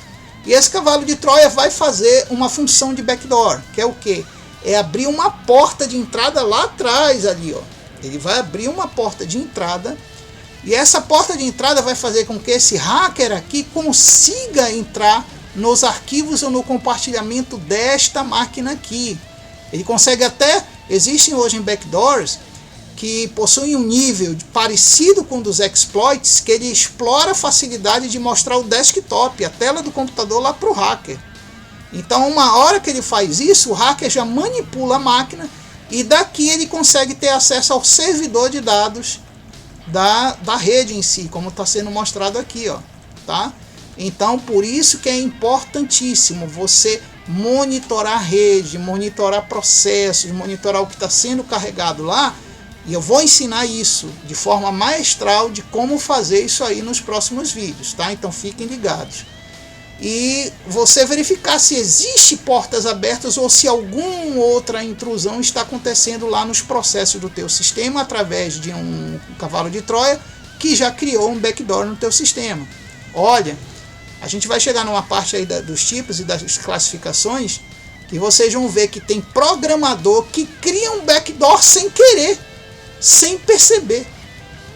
E esse cavalo de Troia vai fazer uma função de backdoor, que é o quê? É abrir uma porta de entrada lá atrás ali, ó. Ele vai abrir uma porta de entrada, e essa porta de entrada vai fazer com que esse hacker aqui consiga entrar nos arquivos ou no compartilhamento desta máquina aqui. Ele consegue até, existem hoje em backdoors que possuem um nível parecido com o dos exploits, que ele explora a facilidade de mostrar o desktop, a tela do computador lá para o hacker. Então uma hora que ele faz isso, o hacker já manipula a máquina e daqui ele consegue ter acesso ao servidor de dados da rede em si, como está sendo mostrado aqui, ó, tá? Então por isso que é importantíssimo você monitorar a rede, monitorar processos, monitorar o que está sendo carregado lá. E eu vou ensinar isso de forma maestral de como fazer isso aí nos próximos vídeos, tá? Então fiquem ligados. E você verificar se existe portas abertas ou se alguma outra intrusão está acontecendo lá nos processos do teu sistema através de um cavalo de Troia que já criou um backdoor no teu sistema. Olha, a gente vai chegar numa parte aí dos tipos e das classificações que vocês vão ver que tem programador que cria um backdoor sem querer, sem perceber.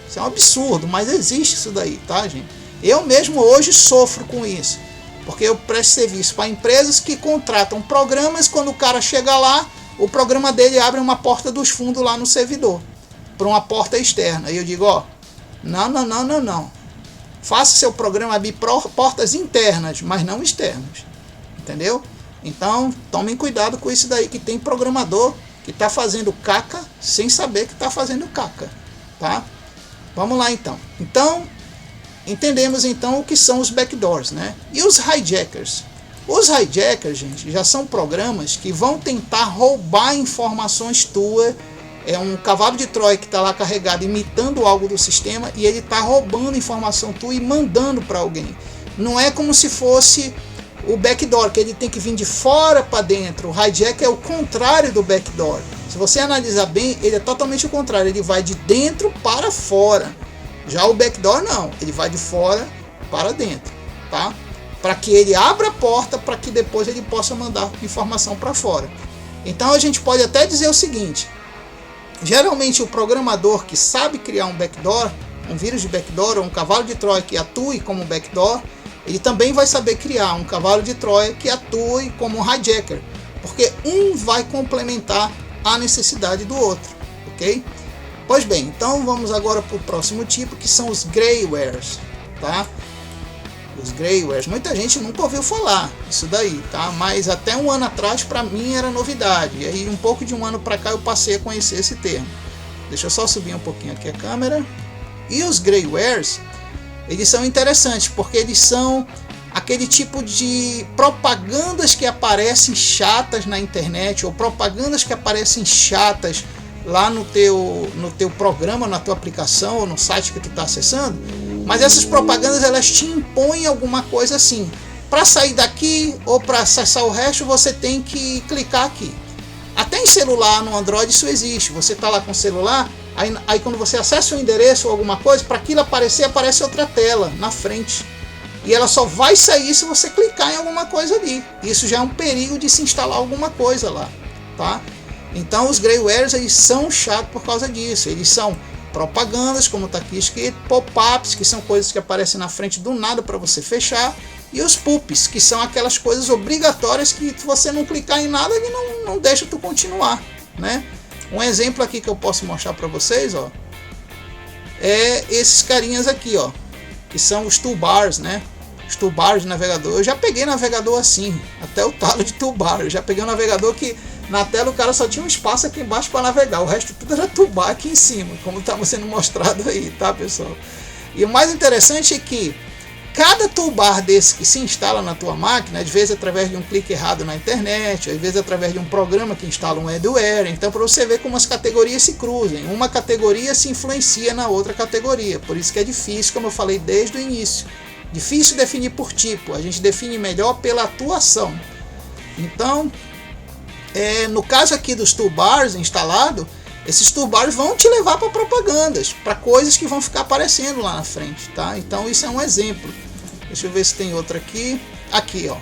Isso é um absurdo, mas existe isso daí, tá, gente? Eu mesmo hoje sofro com isso, porque eu presto serviço para empresas que contratam programas. Quando o cara chega lá, o programa dele abre uma porta dos fundos lá no servidor, para uma porta externa. E eu digo, ó, não. Faça seu programa abrir portas internas, mas não externas, entendeu? Então tomem cuidado com isso daí, que tem programador que está fazendo caca sem saber que está fazendo caca, tá? Vamos lá então. Então entendemos então o que são os backdoors, né? E os hijackers? Os hijackers, gente, já são programas que vão tentar roubar informações tuas. É um cavalo de Troia que está lá carregado imitando algo do sistema e ele está roubando informação tua e mandando para alguém. Não é como se fosse o backdoor, que ele tem que vir de fora para dentro. O hijack é o contrário do backdoor. Se você analisar bem, ele é totalmente o contrário. Ele vai de dentro para fora. Já o backdoor não, ele vai de fora para dentro, tá? Para que ele abra a porta, para que depois ele possa mandar informação para fora. Então a gente pode até dizer o seguinte: geralmente o programador que sabe criar um backdoor, um vírus de backdoor ou um cavalo de Troia que atue como backdoor, ele também vai saber criar um cavalo de Troia que atue como hijacker, porque um vai complementar a necessidade do outro, ok? Pois bem, então vamos agora para o próximo tipo, que são os greywares, tá? Os greywares, muita gente nunca ouviu falar isso daí, tá? Mas até um ano atrás para mim era novidade, e aí um pouco de um ano para cá eu passei a conhecer esse termo. Deixa eu só subir um pouquinho aqui a câmera. E os greywares, eles são interessantes porque eles são aquele tipo de propagandas que aparecem chatas na internet, ou propagandas que aparecem chatas lá no teu programa, na tua aplicação ou no site que tu está acessando. Mas essas propagandas, elas te impõem alguma coisa assim: para sair daqui ou para acessar o resto você tem que clicar aqui. Até em celular, no Android, isso existe. Você está lá com o celular, aí quando você acessa o endereço ou alguma coisa, para aquilo aparecer, aparece outra tela na frente. E ela só vai sair se você clicar em alguma coisa ali. Isso já é um perigo de se instalar alguma coisa lá, tá? Então os greywares, eles são chatos por causa disso. Eles são propagandas, como está aqui escrito, pop-ups, que são coisas que aparecem na frente do nada para você fechar, e os poops, que são aquelas coisas obrigatórias que se você não clicar em nada, ele não deixa tu continuar, né? Um exemplo aqui que eu posso mostrar para vocês, ó, é esses carinhas aqui, ó, que são os toolbars, né? Os toolbars de navegador. Eu já peguei navegador assim, até o talo de toolbar. Eu já peguei um navegador que na tela o cara só tinha um espaço aqui embaixo para navegar, o resto tudo era toolbar aqui em cima, como estava sendo mostrado aí, tá, pessoal? E o mais interessante é que cada toolbar desse que se instala na tua máquina, às vezes através de um clique errado na internet, às vezes através de um programa que instala um adware, então para você ver como as categorias se cruzam, uma categoria se influencia na outra categoria, por isso que é difícil, como eu falei desde o início, difícil definir por tipo, a gente define melhor pela atuação. Então, no caso aqui dos toolbars instalados, esses toolbars vão te levar para propagandas, para coisas que vão ficar aparecendo lá na frente, tá? Então isso é um exemplo. Deixa eu ver se tem outro aqui. Aqui, ó.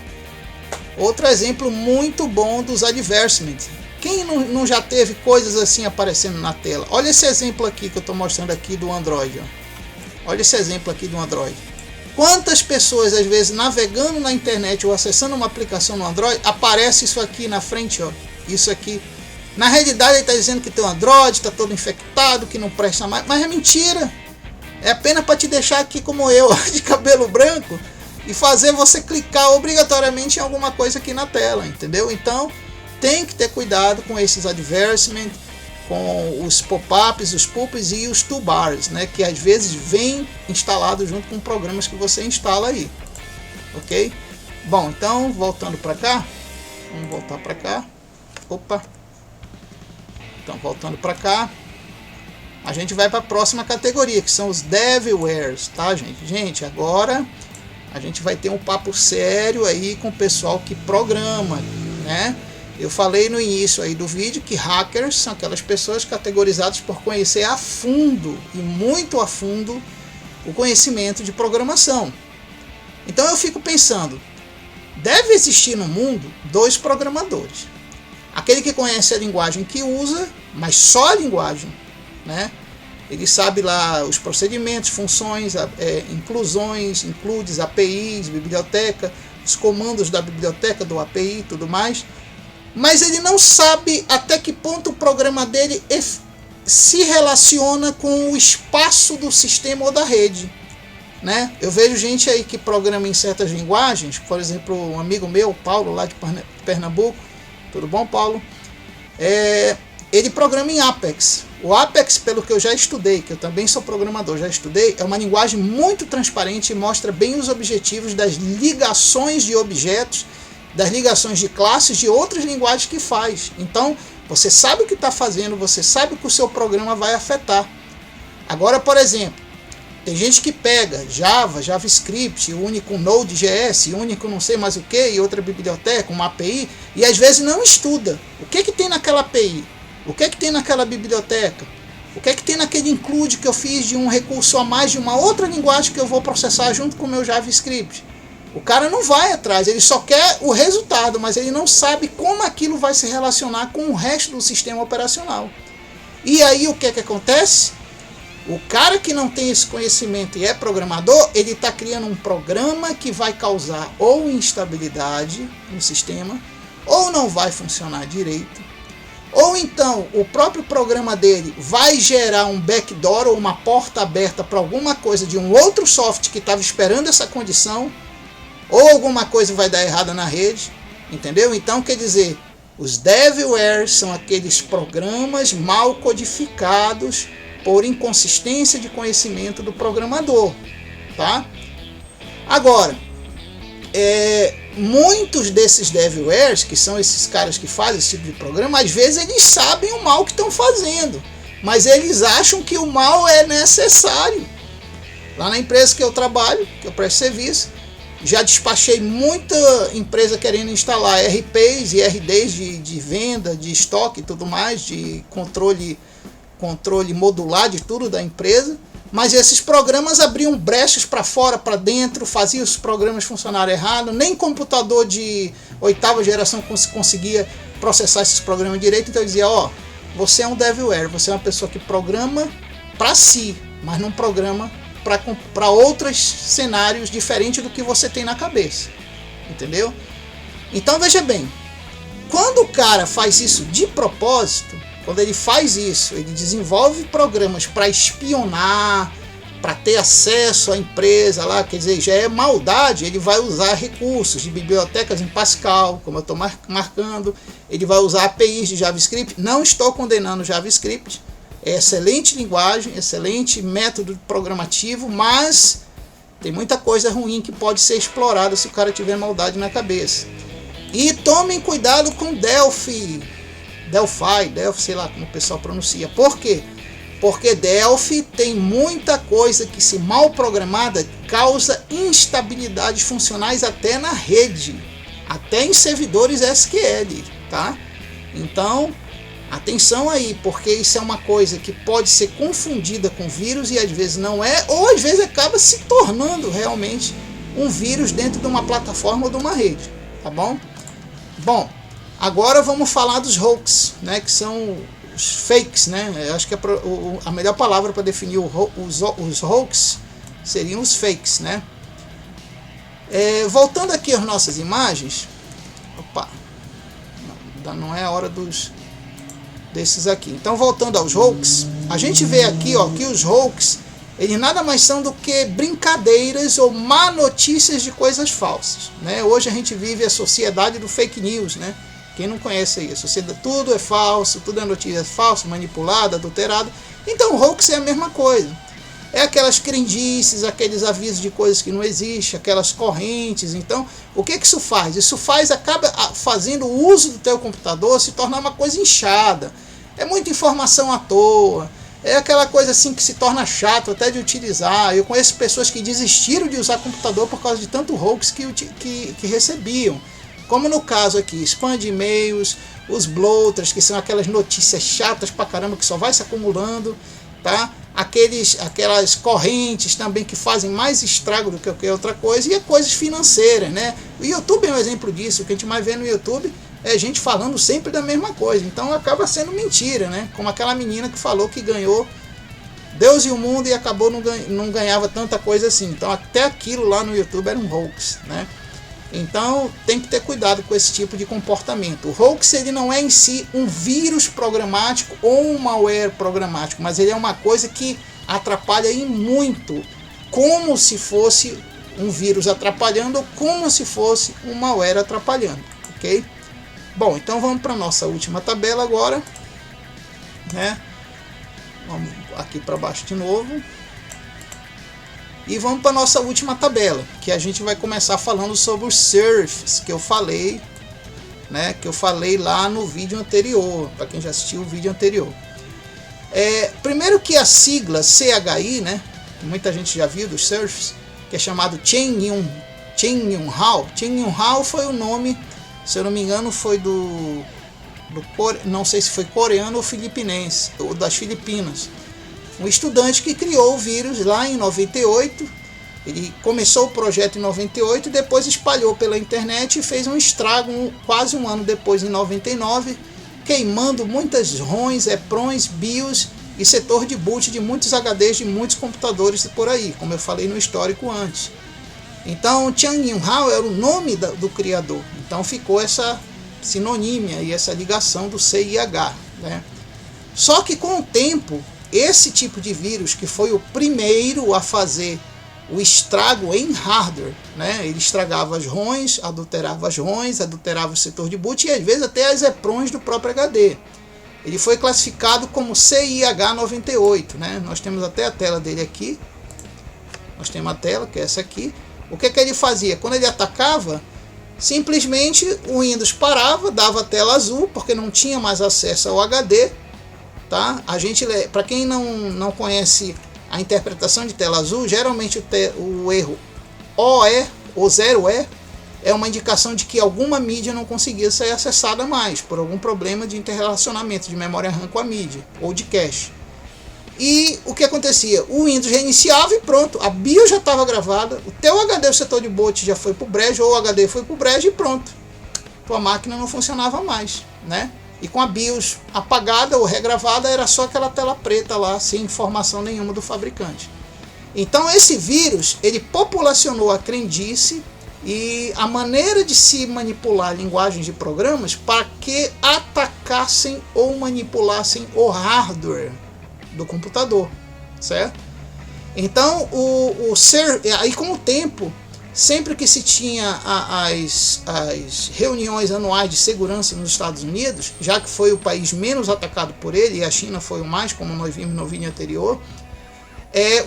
Outro exemplo muito bom dos advertisements. Quem não já teve coisas assim aparecendo na tela? Olha esse exemplo aqui que eu estou mostrando aqui do Android, ó. Olha esse exemplo aqui do Android. Quantas pessoas, às vezes, navegando na internet ou acessando uma aplicação no Android, aparece isso aqui na frente, ó. Isso aqui. Na realidade ele está dizendo que teu Android está todo infectado, que não presta mais, mas é mentira. É apenas para te deixar aqui como eu, de cabelo branco, e fazer você clicar obrigatoriamente em alguma coisa aqui na tela, entendeu? Então tem que ter cuidado com esses advertisements, com os pop-ups, os poops e os toolbars, né, que às vezes vem instalado junto com programas que você instala aí, ok? Bom, então voltando para cá, vamos voltar para cá. Opa! Então, voltando para cá, a gente vai para a próxima categoria, que são os devwares, tá, gente? Gente, agora a gente vai ter um papo sério aí com o pessoal que programa, né? Eu falei no início aí do vídeo que hackers são aquelas pessoas categorizadas por conhecer a fundo, e muito a fundo, o conhecimento de programação. Então eu fico pensando, deve existir no mundo dois programadores. Aquele que conhece a linguagem que usa, mas só a linguagem, né? Ele sabe lá os procedimentos, funções, inclusões, includes, APIs, biblioteca, os comandos da biblioteca, do API e tudo mais. Mas ele não sabe até que ponto o programa dele se relaciona com o espaço do sistema ou da rede. né? Eu vejo gente aí que programa em certas linguagens, por exemplo, um amigo meu, Paulo, lá de Pernambuco. Tudo bom, Paulo? Ele programa em Apex. O Apex, pelo que eu já estudei, que eu também sou programador, já estudei, é uma linguagem muito transparente e mostra bem os objetivos das ligações de objetos, das ligações de classes de outras linguagens que faz. Então, você sabe o que está fazendo, você sabe o que o seu programa vai afetar. Agora, por exemplo, tem gente que pega Java, JavaScript, une com Node.js, une com não sei mais o que, e outra biblioteca, uma API, e às vezes não estuda. O que tem naquela API? O que tem naquela biblioteca? O que tem naquele include que eu fiz de um recurso a mais de uma outra linguagem que eu vou processar junto com o meu JavaScript? O cara não vai atrás, ele só quer o resultado, mas ele não sabe como aquilo vai se relacionar com o resto do sistema operacional. E aí o que acontece? O cara que não tem esse conhecimento e é programador, ele está criando um programa que vai causar ou instabilidade no sistema, ou não vai funcionar direito, ou então o próprio programa dele vai gerar um backdoor ou uma porta aberta para alguma coisa de um outro software que estava esperando essa condição, ou alguma coisa vai dar errada na rede, entendeu? Então, quer dizer, os devilware são aqueles programas mal codificados por inconsistência de conhecimento do programador, tá? Agora, muitos desses devilwares, que são esses caras que fazem esse tipo de programa, às vezes eles sabem o mal que estão fazendo, mas eles acham que o mal é necessário. Lá na empresa que eu trabalho, que eu presto serviço, já despachei muita empresa querendo instalar RPs e RDs de venda, de estoque e tudo mais, de controle modular de tudo da empresa, mas esses programas abriam brechas para fora, para dentro, faziam os programas funcionarem errado, nem computador de 8ª geração conseguia processar esses programas direito, então eu dizia, você é um devilware, você é uma pessoa que programa para si, mas não programa para outros cenários diferentes do que você tem na cabeça, entendeu? Então veja bem, quando o cara faz isso de propósito, quando ele faz isso, ele desenvolve programas para espionar, para ter acesso à empresa lá, quer dizer, já é maldade, ele vai usar recursos de bibliotecas em Pascal, como eu estou marcando, ele vai usar APIs de JavaScript. Não estou condenando JavaScript, é excelente linguagem, excelente método programativo, mas tem muita coisa ruim que pode ser explorada se o cara tiver maldade na cabeça. E tomem cuidado com Delphi, sei lá como o pessoal pronuncia. Por quê? Porque Delphi tem muita coisa que, se mal programada, causa instabilidades funcionais até na rede, até em servidores SQL, tá? Então, atenção aí, porque isso é uma coisa que pode ser confundida com vírus e às vezes não é, ou às vezes acaba se tornando realmente um vírus dentro de uma plataforma ou de uma rede, tá bom? Bom, agora vamos falar dos hoax, né, que são os fakes, né? Eu acho que a melhor palavra para definir os hoax seriam os fakes, né? Voltando aqui às nossas imagens, não é a hora desses aqui. Então, voltando aos hoax, a gente vê aqui, que os hoax, eles nada mais são do que brincadeiras ou má notícias de coisas falsas, né? Hoje a gente vive a sociedade do fake news, né? Quem não conhece aí, a sociedade, tudo é falso, tudo é notícia falsa, manipulada, adulterada. Então, o hoax é a mesma coisa. É aquelas crendices, aqueles avisos de coisas que não existem, aquelas correntes. Então, o que isso faz? Isso acaba fazendo o uso do teu computador se tornar uma coisa inchada. É muita informação à toa. É aquela coisa assim que se torna chato até de utilizar. Eu conheço pessoas que desistiram de usar computador por causa de tanto hoax que recebiam. Como no caso aqui, spam de e-mails, os bloaters, que são aquelas notícias chatas pra caramba que só vai se acumulando, tá? Aquelas correntes também que fazem mais estrago do que qualquer outra coisa, e coisas financeiras, né? O YouTube é um exemplo disso. O que a gente mais vê no YouTube é gente falando sempre da mesma coisa, então acaba sendo mentira, né? Como aquela menina que falou que ganhou Deus e o mundo e acabou não ganhava tanta coisa assim. Então até aquilo lá no YouTube era um hoax, né? Então tem que ter cuidado com esse tipo de comportamento. O hoax, ele não é em si um vírus programático ou um malware programático, mas ele é uma coisa que atrapalha em muito como se fosse um vírus atrapalhando ou como se fosse um malware atrapalhando, ok? Bom, então vamos para a nossa última tabela agora, né? Vamos aqui para baixo de novo. E vamos para a nossa última tabela, que a gente vai começar falando sobre os surfs, que eu falei, né? Que eu falei lá no vídeo anterior, para quem já assistiu o vídeo anterior. Primeiro que a sigla CHI, né? Que muita gente já viu dos surfs, que é chamado Chen Yun Hao. Chen Yun Hao foi o nome, se eu não me engano, foi não sei se foi coreano ou filipinense, ou das Filipinas. Um estudante que criou o vírus lá em 98. Ele começou o projeto em 98 e depois espalhou pela internet e fez um estrago quase um ano depois, em 99, queimando muitas ROMs, EPROMs, BIOS e setor de boot de muitos HDs de muitos computadores por aí, como eu falei no histórico antes. Então, Chen Yun Hao era o nome do criador, então ficou essa sinonímia e essa ligação do C e H, né? Só que com o tempo, esse tipo de vírus, que foi o primeiro a fazer o estrago em hardware, né? Ele estragava as ROMs, adulterava o setor de boot e às vezes até as EPROMs do próprio HD. Ele foi classificado como CIH98, né? Nós temos até a tela dele aqui. Nós temos a tela, que é essa aqui. O que ele fazia? Quando ele atacava, simplesmente o Windows parava, dava tela azul, porque não tinha mais acesso ao HD. Tá? Para quem não conhece a interpretação de tela azul, geralmente o erro OE ou 0E é uma indicação de que alguma mídia não conseguia ser acessada mais, por algum problema de interrelacionamento de memória RAM com a mídia, ou de cache. E o que acontecia? O Windows reiniciava e pronto, a BIOS já estava gravada, o teu HD, o setor de boot já foi para o brejo, ou o HD foi para o brejo e pronto. Tua máquina não funcionava mais, né? E com a BIOS apagada ou regravada, era só aquela tela preta lá, sem informação nenhuma do fabricante. Então esse vírus, ele populacionou a crendice e a maneira de se manipular linguagens de programas para que atacassem ou manipulassem o hardware do computador, certo? Então, aí com o tempo, sempre que se tinha as reuniões anuais de segurança nos Estados Unidos, já que foi o país menos atacado por ele, e a China foi o mais, como nós vimos no vídeo anterior,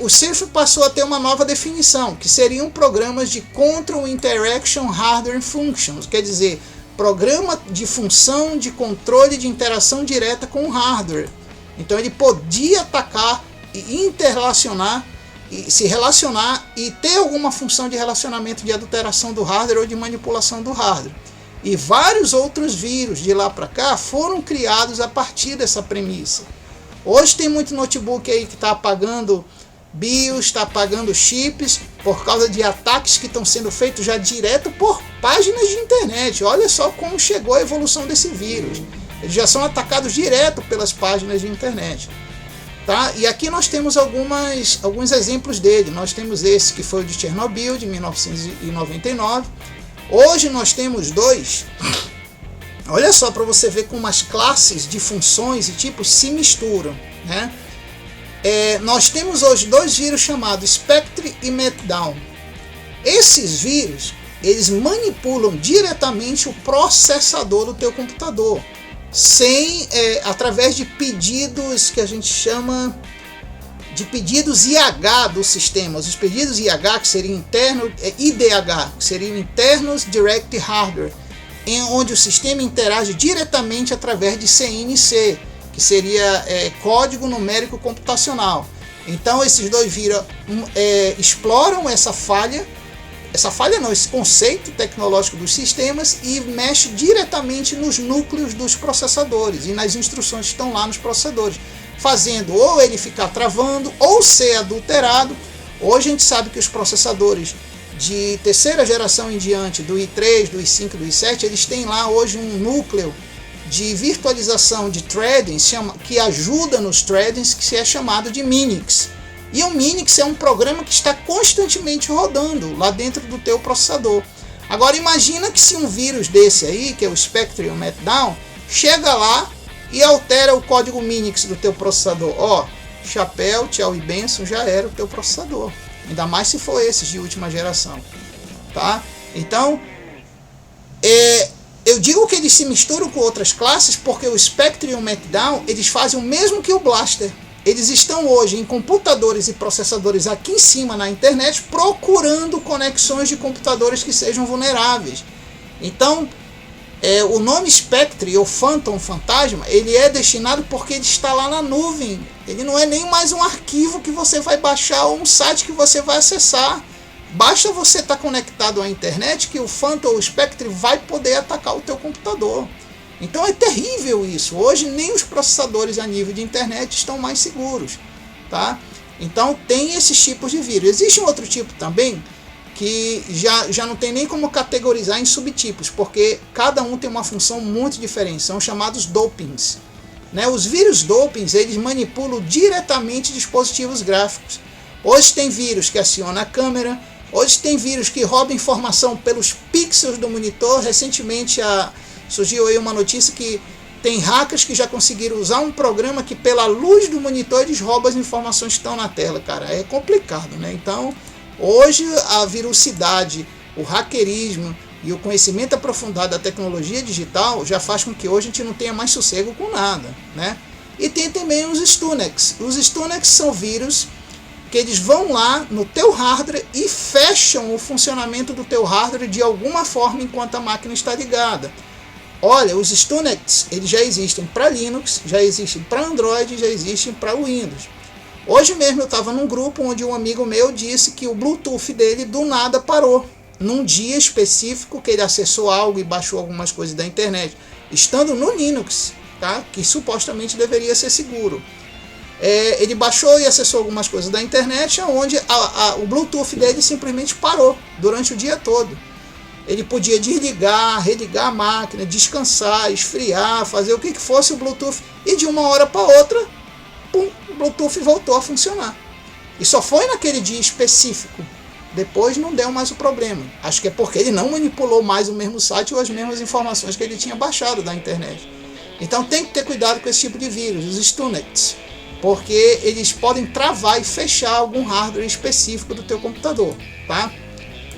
o CIRF passou a ter uma nova definição, que seriam programas de Control Interaction Hardware Functions, quer dizer, programa de função de controle de interação direta com o hardware. Então ele podia atacar e interrelacionar, e se relacionar e ter alguma função de relacionamento de adulteração do hardware ou de manipulação do hardware. E vários outros vírus de lá para cá foram criados a partir dessa premissa. Hoje tem muito notebook aí que está apagando BIOS, está apagando chips por causa de ataques que estão sendo feitos já direto por páginas de internet. Olha só como chegou a evolução desse vírus. Eles já são atacados direto pelas páginas de internet. Tá? E aqui nós temos alguns exemplos dele. Nós temos esse que foi o de Chernobyl, de 1999. Hoje nós temos dois. Olha só, para você ver como as classes de funções e tipos se misturam, né? Nós temos hoje dois vírus chamados Spectre e Meltdown. Esses vírus, eles manipulam diretamente o processador do teu computador, através de pedidos que a gente chama de pedidos IH do sistema. Os pedidos IH, que seriam IDH, que seriam Internos Direct Hardware, onde o sistema interage diretamente através de CNC, que seria código numérico computacional. Então esses dois vírus exploram esse conceito tecnológico dos sistemas e mexe diretamente nos núcleos dos processadores e nas instruções que estão lá nos processadores, fazendo ou ele ficar travando ou ser adulterado. Hoje a gente sabe que os processadores de terceira geração em diante, do i3, do i5, do i7, eles têm lá hoje um núcleo de virtualização de threading que ajuda nos threadings, que é chamado de Minix. E o Minix é um programa que está constantemente rodando lá dentro do teu processador. Agora imagina que se um vírus desse aí, que é o Spectre ou Meltdown, chega lá e altera o código Minix do teu processador. Ó, chapéu, tchau e benção, já era o teu processador. ainda mais se for esses de última geração, tá? Então, eu digo que eles se misturam com outras classes porque o Spectre e o Meltdown, eles fazem o mesmo que o Blaster. Eles estão hoje em computadores e processadores aqui em cima na internet procurando conexões de computadores que sejam vulneráveis. Então, o nome Spectre ou Phantom, fantasma, ele é destinado porque ele está lá na nuvem. Ele não é nem mais um arquivo que você vai baixar ou um site que você vai acessar. Basta você estar conectado à internet que o Phantom ou o Spectre vai poder atacar o teu computador. Então é terrível isso. Hoje nem os processadores a nível de internet estão mais seguros, tá? Então tem esses tipos de vírus. Existe um outro tipo também que já não tem nem como categorizar em subtipos, porque cada um tem uma função muito diferente. São chamados dopings, né? Os vírus dopings, eles manipulam diretamente dispositivos gráficos. Hoje tem vírus que aciona a câmera. Hoje tem vírus que roubam informação pelos pixels do monitor. Recentemente surgiu aí uma notícia que tem hackers que já conseguiram usar um programa que pela luz do monitor eles roubam as informações que estão na tela, cara. É complicado, né? Então, hoje a virucidade, o hackerismo e o conhecimento aprofundado da tecnologia digital já faz com que hoje a gente não tenha mais sossego com nada, né? E tem também os Stunex. Os Stunex são vírus que eles vão lá no teu hardware e fecham o funcionamento do teu hardware de alguma forma enquanto a máquina está ligada. Olha, os Stunex, eles já existem para Linux, já existem para Android, já existem para Windows. Hoje mesmo eu estava num grupo onde um amigo meu disse que o Bluetooth dele do nada parou. Num dia específico que ele acessou algo e baixou algumas coisas da internet, estando no Linux, tá? Que supostamente deveria ser seguro. Ele baixou e acessou algumas coisas da internet, onde o Bluetooth dele simplesmente parou durante o dia todo. Ele podia desligar, religar a máquina, descansar, esfriar, fazer o que fosse o Bluetooth, e de uma hora para outra, pum, o Bluetooth voltou a funcionar. E só foi naquele dia específico. Depois não deu mais o problema. Acho que é porque ele não manipulou mais o mesmo site ou as mesmas informações que ele tinha baixado da internet. Então tem que ter cuidado com esse tipo de vírus, os Stunex, porque eles podem travar e fechar algum hardware específico do teu computador, tá?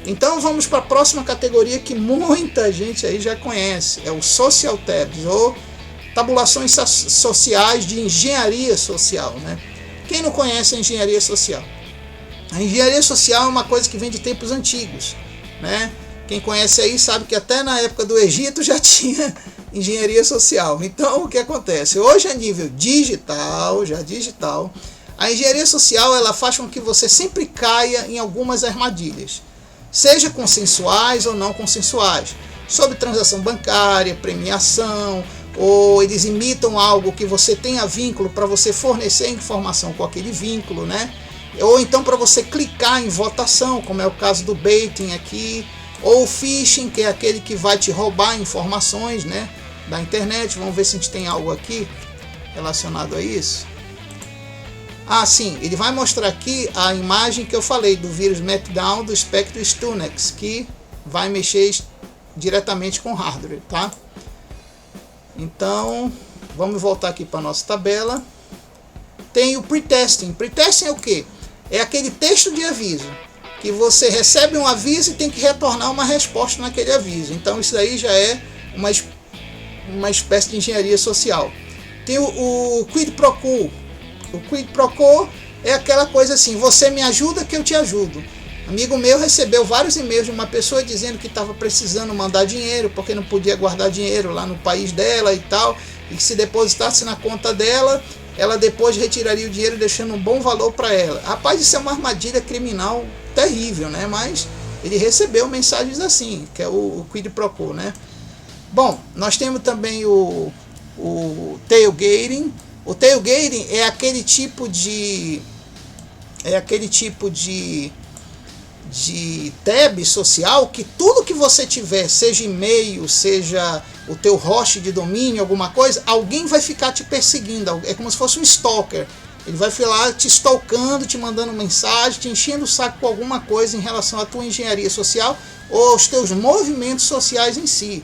Então vamos para a próxima categoria que muita gente aí já conhece, é o Social Tabs, ou tabulações sociais de engenharia social, né? Quem não conhece a engenharia social? A engenharia social é uma coisa que vem de tempos antigos, né? Quem conhece aí sabe que até na época do Egito já tinha engenharia social. Então o que acontece? Hoje a nível digital, a engenharia social ela faz com que você sempre caia em algumas armadilhas, seja consensuais ou não consensuais, sobre transação bancária, premiação, ou eles imitam algo que você tenha vínculo para você fornecer informação com aquele vínculo, né? Ou então para você clicar em votação, como é o caso do baiting aqui, ou o phishing, que é aquele que vai te roubar informações, né, da internet. Vamos ver se a gente tem algo aqui relacionado a isso. Ah, sim, ele vai mostrar aqui a imagem que eu falei do vírus Meltdown do Spectre Stunex, que vai mexer diretamente com hardware, tá? Então, vamos voltar aqui para a nossa tabela. Tem o pre-testing. Pre-testing é o quê? É aquele texto de aviso, que você recebe um aviso e tem que retornar uma resposta naquele aviso. Então isso aí já é uma espécie de engenharia social. Tem o quid pro quo. O quid pro quo é aquela coisa assim, você me ajuda que eu te ajudo. Amigo meu recebeu vários e-mails de uma pessoa dizendo que estava precisando mandar dinheiro, porque não podia guardar dinheiro lá no país dela e tal, e que se depositasse na conta dela, ela depois retiraria o dinheiro deixando um bom valor para ela. Rapaz, isso é uma armadilha criminal terrível, né? Mas ele recebeu mensagens assim, que é o quid pro quo, né? Bom, nós temos também o tailgating. O tailgating é aquele tipo de tab social que tudo que você tiver, seja e-mail, seja o teu host de domínio, alguma coisa, alguém vai ficar te perseguindo. É como se fosse um stalker. Ele vai ficar te stalkando, te mandando mensagem, te enchendo o saco com alguma coisa em relação à tua engenharia social ou aos teus movimentos sociais em si.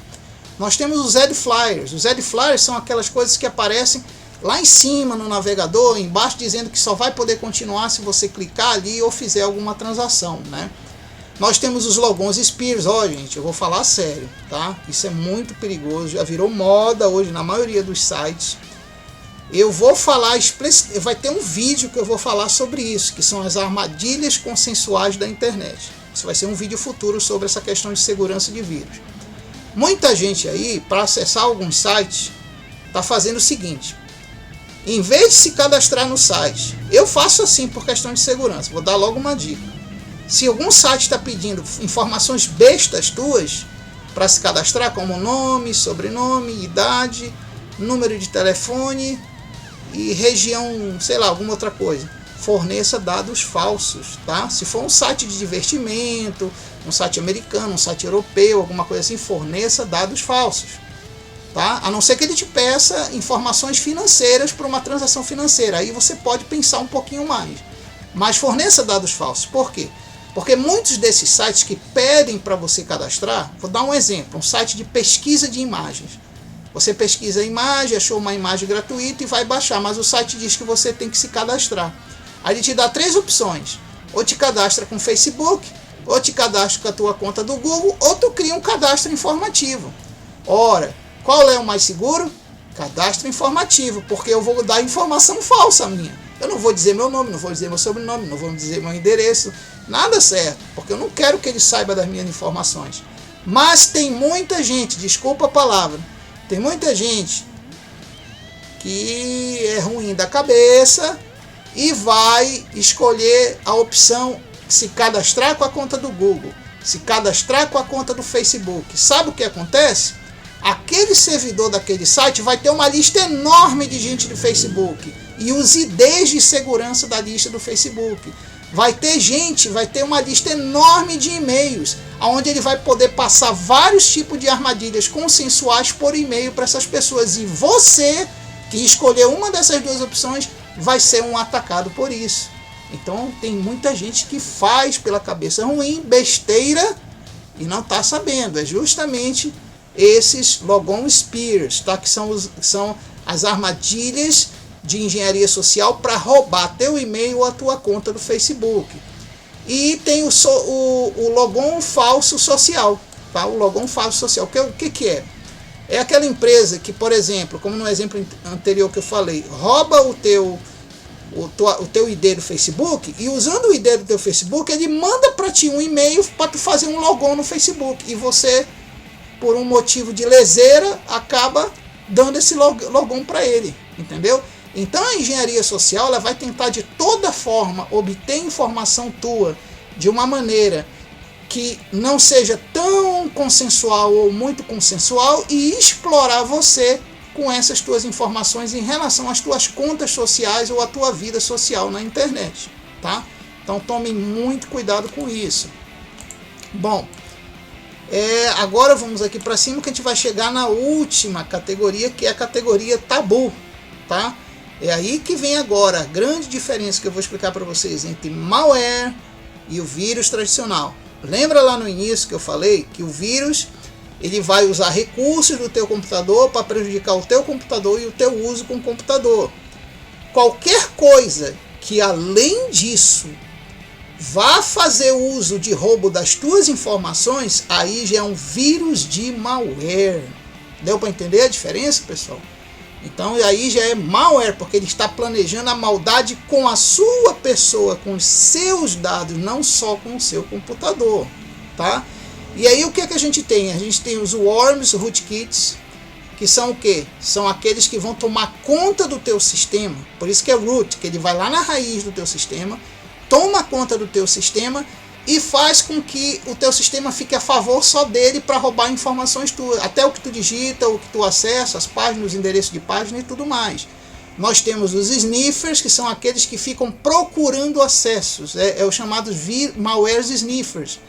Nós temos os ad flyers. Os ad flyers são aquelas coisas que aparecem lá em cima no navegador, embaixo, dizendo que só vai poder continuar se você clicar ali ou fizer alguma transação, né? Nós temos os logons spears. Gente, eu vou falar sério, tá? Isso é muito perigoso, já virou moda hoje na maioria dos sites. Eu vou falar, vai ter um vídeo que eu vou falar sobre isso, que são as armadilhas consensuais da internet. Isso vai ser um vídeo futuro sobre essa questão de segurança de vírus. Muita gente aí, para acessar alguns sites, está fazendo o seguinte: em vez de se cadastrar no site, eu faço assim por questão de segurança, vou dar logo uma dica. Se algum site está pedindo informações bestas tuas para se cadastrar, como nome, sobrenome, idade, número de telefone e região, sei lá, alguma outra coisa, forneça dados falsos, tá? Se for um site de divertimento, um site americano, um site europeu, alguma coisa assim, forneça dados falsos, tá? A não ser que ele te peça informações financeiras para uma transação financeira, aí você pode pensar um pouquinho mais. Mas forneça dados falsos. Por quê? Porque muitos desses sites que pedem para você cadastrar, vou dar um exemplo, um site de pesquisa de imagens. Você pesquisa a imagem, achou uma imagem gratuita e vai baixar, mas o site diz que você tem que se cadastrar. Aí ele te dá 3 opções: ou te cadastra com o Facebook, ou te cadastra com a tua conta do Google, ou tu cria um cadastro informativo. Ora, qual é o mais seguro? Cadastro informativo, porque eu vou dar informação falsa minha. Eu não vou dizer meu nome, não vou dizer meu sobrenome, não vou dizer meu endereço, nada certo, porque eu não quero que ele saiba das minhas informações. Mas tem muita gente, desculpa a palavra, tem muita gente que é ruim da cabeça e vai escolher a opção se cadastrar com a conta do Google, se cadastrar com a conta do Facebook. Sabe o que acontece? Aquele servidor daquele site vai ter uma lista enorme de gente do Facebook e os IDs de segurança da lista do Facebook. Vai ter uma lista enorme de e-mails, onde ele vai poder passar vários tipos de armadilhas consensuais por e-mail para essas pessoas. E você, que escolheu uma dessas 2 opções, vai ser um atacado por isso. Então tem muita gente que faz pela cabeça ruim, besteira, e não está sabendo. É justamente esses logon spears, tá? Que são as armadilhas de engenharia social para roubar teu e-mail ou a tua conta do Facebook. E tem o logon falso social, tá? O logon falso social, o que é? É aquela empresa que, por exemplo, como no exemplo anterior que eu falei, rouba o teu ID do Facebook, e usando o ID do teu Facebook, ele manda para ti um e-mail para tu fazer um logon no Facebook, e você, por um motivo de leseira, acaba dando esse logon para ele, entendeu? Então a engenharia social, ela vai tentar de toda forma obter informação tua de uma maneira que não seja tão consensual ou muito consensual e explorar você com essas tuas informações em relação às tuas contas sociais ou à tua vida social na internet, tá? Então tome muito cuidado com isso. Bom, agora vamos aqui para cima, que a gente vai chegar na última categoria, que é a categoria tabu, tá? É aí que vem agora a grande diferença que eu vou explicar para vocês entre malware e o vírus tradicional. Lembra lá no início que eu falei que o vírus, ele vai usar recursos do teu computador para prejudicar o teu computador e o teu uso com o computador. Qualquer coisa que além disso vá fazer uso de roubo das tuas informações, aí já é um vírus de malware. Deu para entender a diferença, pessoal? Então aí já é malware, porque ele está planejando a maldade com a sua pessoa, com os seus dados, não só com o seu computador, tá? E aí o que a gente tem? A gente tem os worms, rootkits, que são o quê? São aqueles que vão tomar conta do teu sistema. Por isso que é root, que ele vai lá na raiz do teu sistema, toma conta do teu sistema e faz com que o teu sistema fique a favor só dele para roubar informações tuas, até o que tu digita, o que tu acessa, as páginas, os endereços de página e tudo mais. Nós temos os sniffers, que são aqueles que ficam procurando acessos, é os chamados malwares sniffers.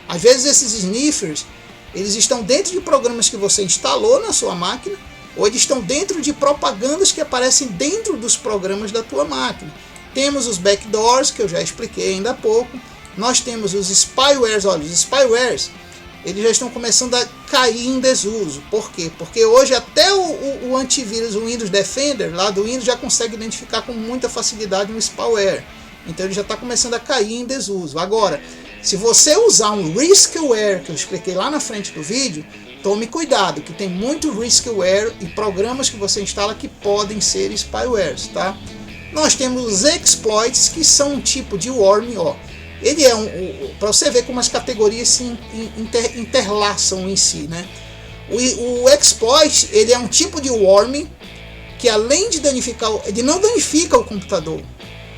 Às vezes esses sniffers, eles estão dentro de programas que você instalou na sua máquina, ou eles estão dentro de propagandas que aparecem dentro dos programas da tua máquina. Temos os backdoors, que eu já expliquei ainda há pouco. Nós temos os spywares. Olha, os spywares, eles já estão começando a cair em desuso. Por quê? Porque hoje até o antivírus, o Windows Defender, lá do Windows, já consegue identificar com muita facilidade um spyware. Então ele já está começando a cair em desuso. Agora, se você usar um riskware, que eu expliquei lá na frente do vídeo, tome cuidado, que tem muito riskware e programas que você instala que podem ser spywares, tá? Nós temos os exploits, que são um tipo de worm, ó. Ele é para você ver como as categorias se interlaçam em si, né? O exploit, ele é um tipo de worm que, além de danificar, ele não danifica o computador,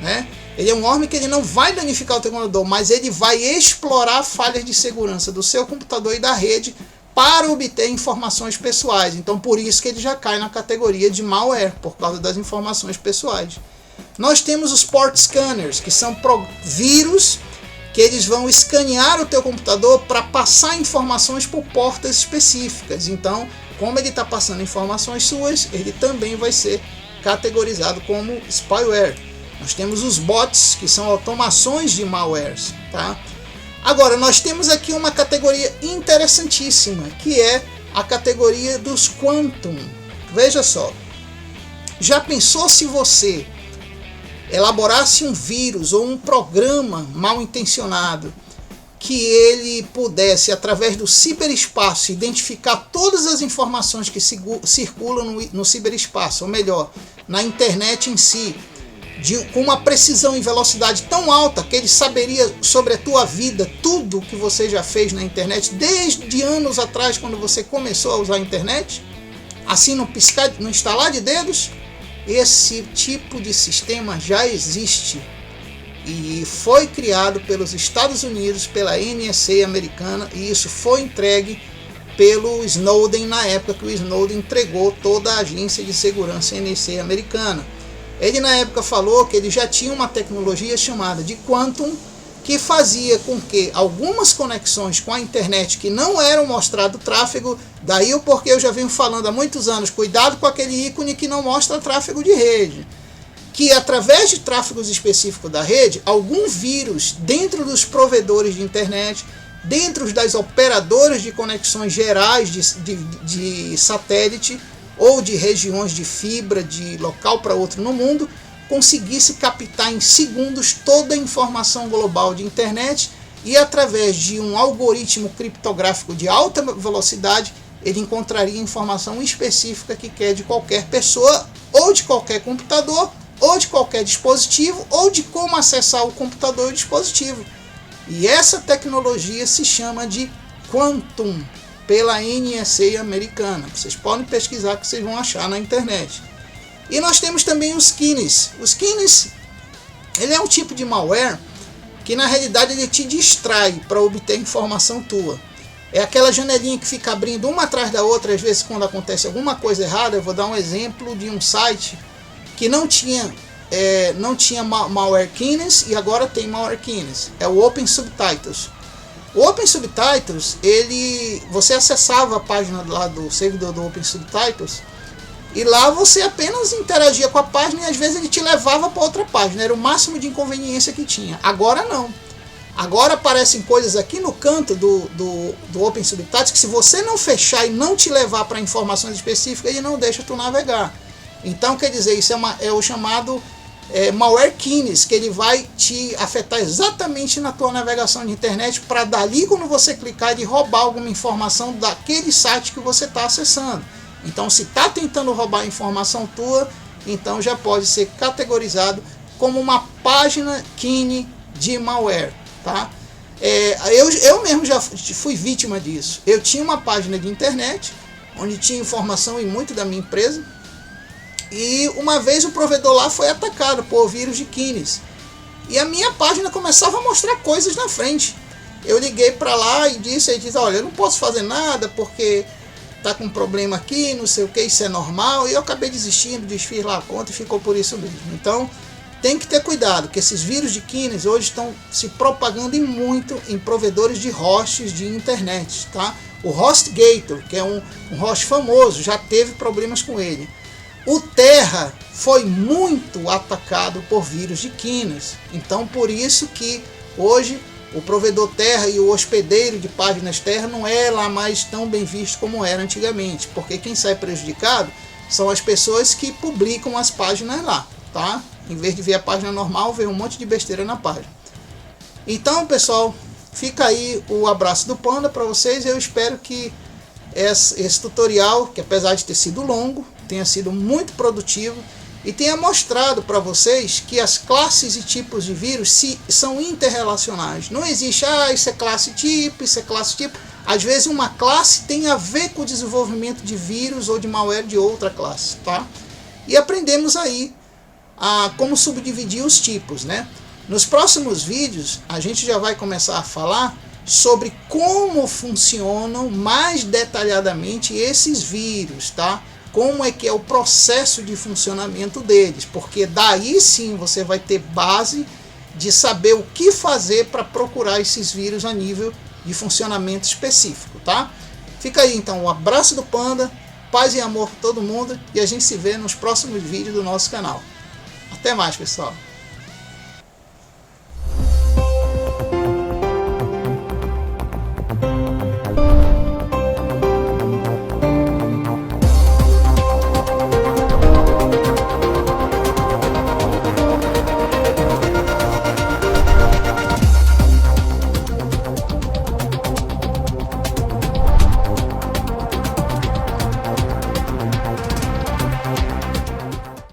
né? Ele é um worm que ele não vai danificar o teu computador, mas ele vai explorar falhas de segurança do seu computador e da rede para obter informações pessoais. Então, por isso que ele já cai na categoria de malware, por causa das informações pessoais. Nós temos os port scanners, que são vírus que eles vão escanear o teu computador para passar informações por portas específicas. Então, como ele está passando informações suas, ele também vai ser categorizado como spyware. Nós temos os bots, que são automações de malwares, tá? Agora, nós temos aqui uma categoria interessantíssima, que é a categoria dos Quantum. Veja só, já pensou se você elaborasse um vírus ou um programa mal intencionado que ele pudesse, através do ciberespaço, identificar todas as informações que circulam no ciberespaço, ou melhor, na internet em si, com uma precisão e velocidade tão alta que ele saberia sobre a tua vida tudo que você já fez na internet desde anos atrás, quando você começou a usar a internet, assim no instalar de dedos? Esse tipo de sistema já existe e foi criado pelos Estados Unidos, pela NSA americana, e isso foi entregue pelo Snowden na época que o Snowden entregou toda a agência de segurança NSA americana. Ele na época falou que ele já tinha uma tecnologia chamada de Quantum, que fazia com que algumas conexões com a internet que não eram mostrado tráfego, daí o porquê eu já venho falando há muitos anos, cuidado com aquele ícone que não mostra tráfego de rede, que através de tráfegos específicos da rede, algum vírus dentro dos provedores de internet, dentro das operadoras de conexões gerais de satélite, ou de regiões de fibra de local para outro no mundo, conseguisse captar em segundos toda a informação global de internet e, através de um algoritmo criptográfico de alta velocidade, ele encontraria informação específica que quer de qualquer pessoa, ou de qualquer computador, ou de qualquer dispositivo, ou de como acessar o computador e o dispositivo. E essa tecnologia se chama de Quantum, pela NSA americana. Vocês podem pesquisar que vocês vão achar na internet. E nós temos também os Keys. Os Keys, ele é um tipo de malware que na realidade ele te distrai para obter informação tua. É aquela janelinha que fica abrindo uma atrás da outra, às vezes quando acontece alguma coisa errada. Eu vou dar um exemplo de um site que não tinha malware Keys e agora tem malware Keys. É o Open Subtitles. O Open Subtitles, você acessava a página lá do servidor do Open Subtitles e lá você apenas interagia com a página e às vezes ele te levava para outra página. Era o máximo de inconveniência que tinha. Agora não. Agora aparecem coisas aqui no canto do Open Subtitles que, se você não fechar e não te levar para informações específicas, ele não deixa tu navegar. Então, quer dizer, isso é o chamado malware Keys, que ele vai te afetar exatamente na tua navegação de internet, para dali, quando você clicar, ele roubar alguma informação daquele site que você está acessando. Então, se está tentando roubar a informação tua, então já pode ser categorizado como uma página Keys de malware, tá? Eu mesmo já fui vítima disso. Eu tinha uma página de internet onde tinha informação e muito da minha empresa, e uma vez o provedor lá foi atacado por vírus de Keys. E a minha página começava a mostrar coisas na frente. Eu liguei para lá e disse, olha, eu não posso fazer nada porque tá com um problema aqui, não sei o que, isso é normal. E eu acabei desistindo, desfiz lá a conta e ficou por isso mesmo. Então, tem que ter cuidado, que esses vírus de Keys hoje estão se propagando muito em provedores de hosts de internet, tá? O HostGator, que é um host famoso, já teve problemas com ele. O Terra foi muito atacado por vírus de Keys. Então, por isso que hoje o provedor terra e o hospedeiro de páginas terra não é lá mais tão bem visto como era antigamente, porque quem sai prejudicado são as pessoas que publicam as páginas lá, tá? Em vez de ver a página normal, vê um monte de besteira na página. Então, pessoal, fica aí o abraço do Panda para vocês. Eu espero que esse tutorial, que apesar de ter sido longo, tenha sido muito produtivo e tenha mostrado para vocês que as classes e tipos de vírus são interrelacionais. Não existe, isso é classe tipo, isso é classe tipo. Às vezes uma classe tem a ver com o desenvolvimento de vírus ou de malware de outra classe, tá? E aprendemos aí a como subdividir os tipos, né? Nos próximos vídeos a gente já vai começar a falar sobre como funcionam mais detalhadamente esses vírus, tá? Como é que é o processo de funcionamento deles, porque daí sim você vai ter base de saber o que fazer para procurar esses vírus a nível de funcionamento específico, tá? Fica aí então um abraço do Panda, paz e amor para todo mundo e a gente se vê nos próximos vídeos do nosso canal. Até mais, pessoal!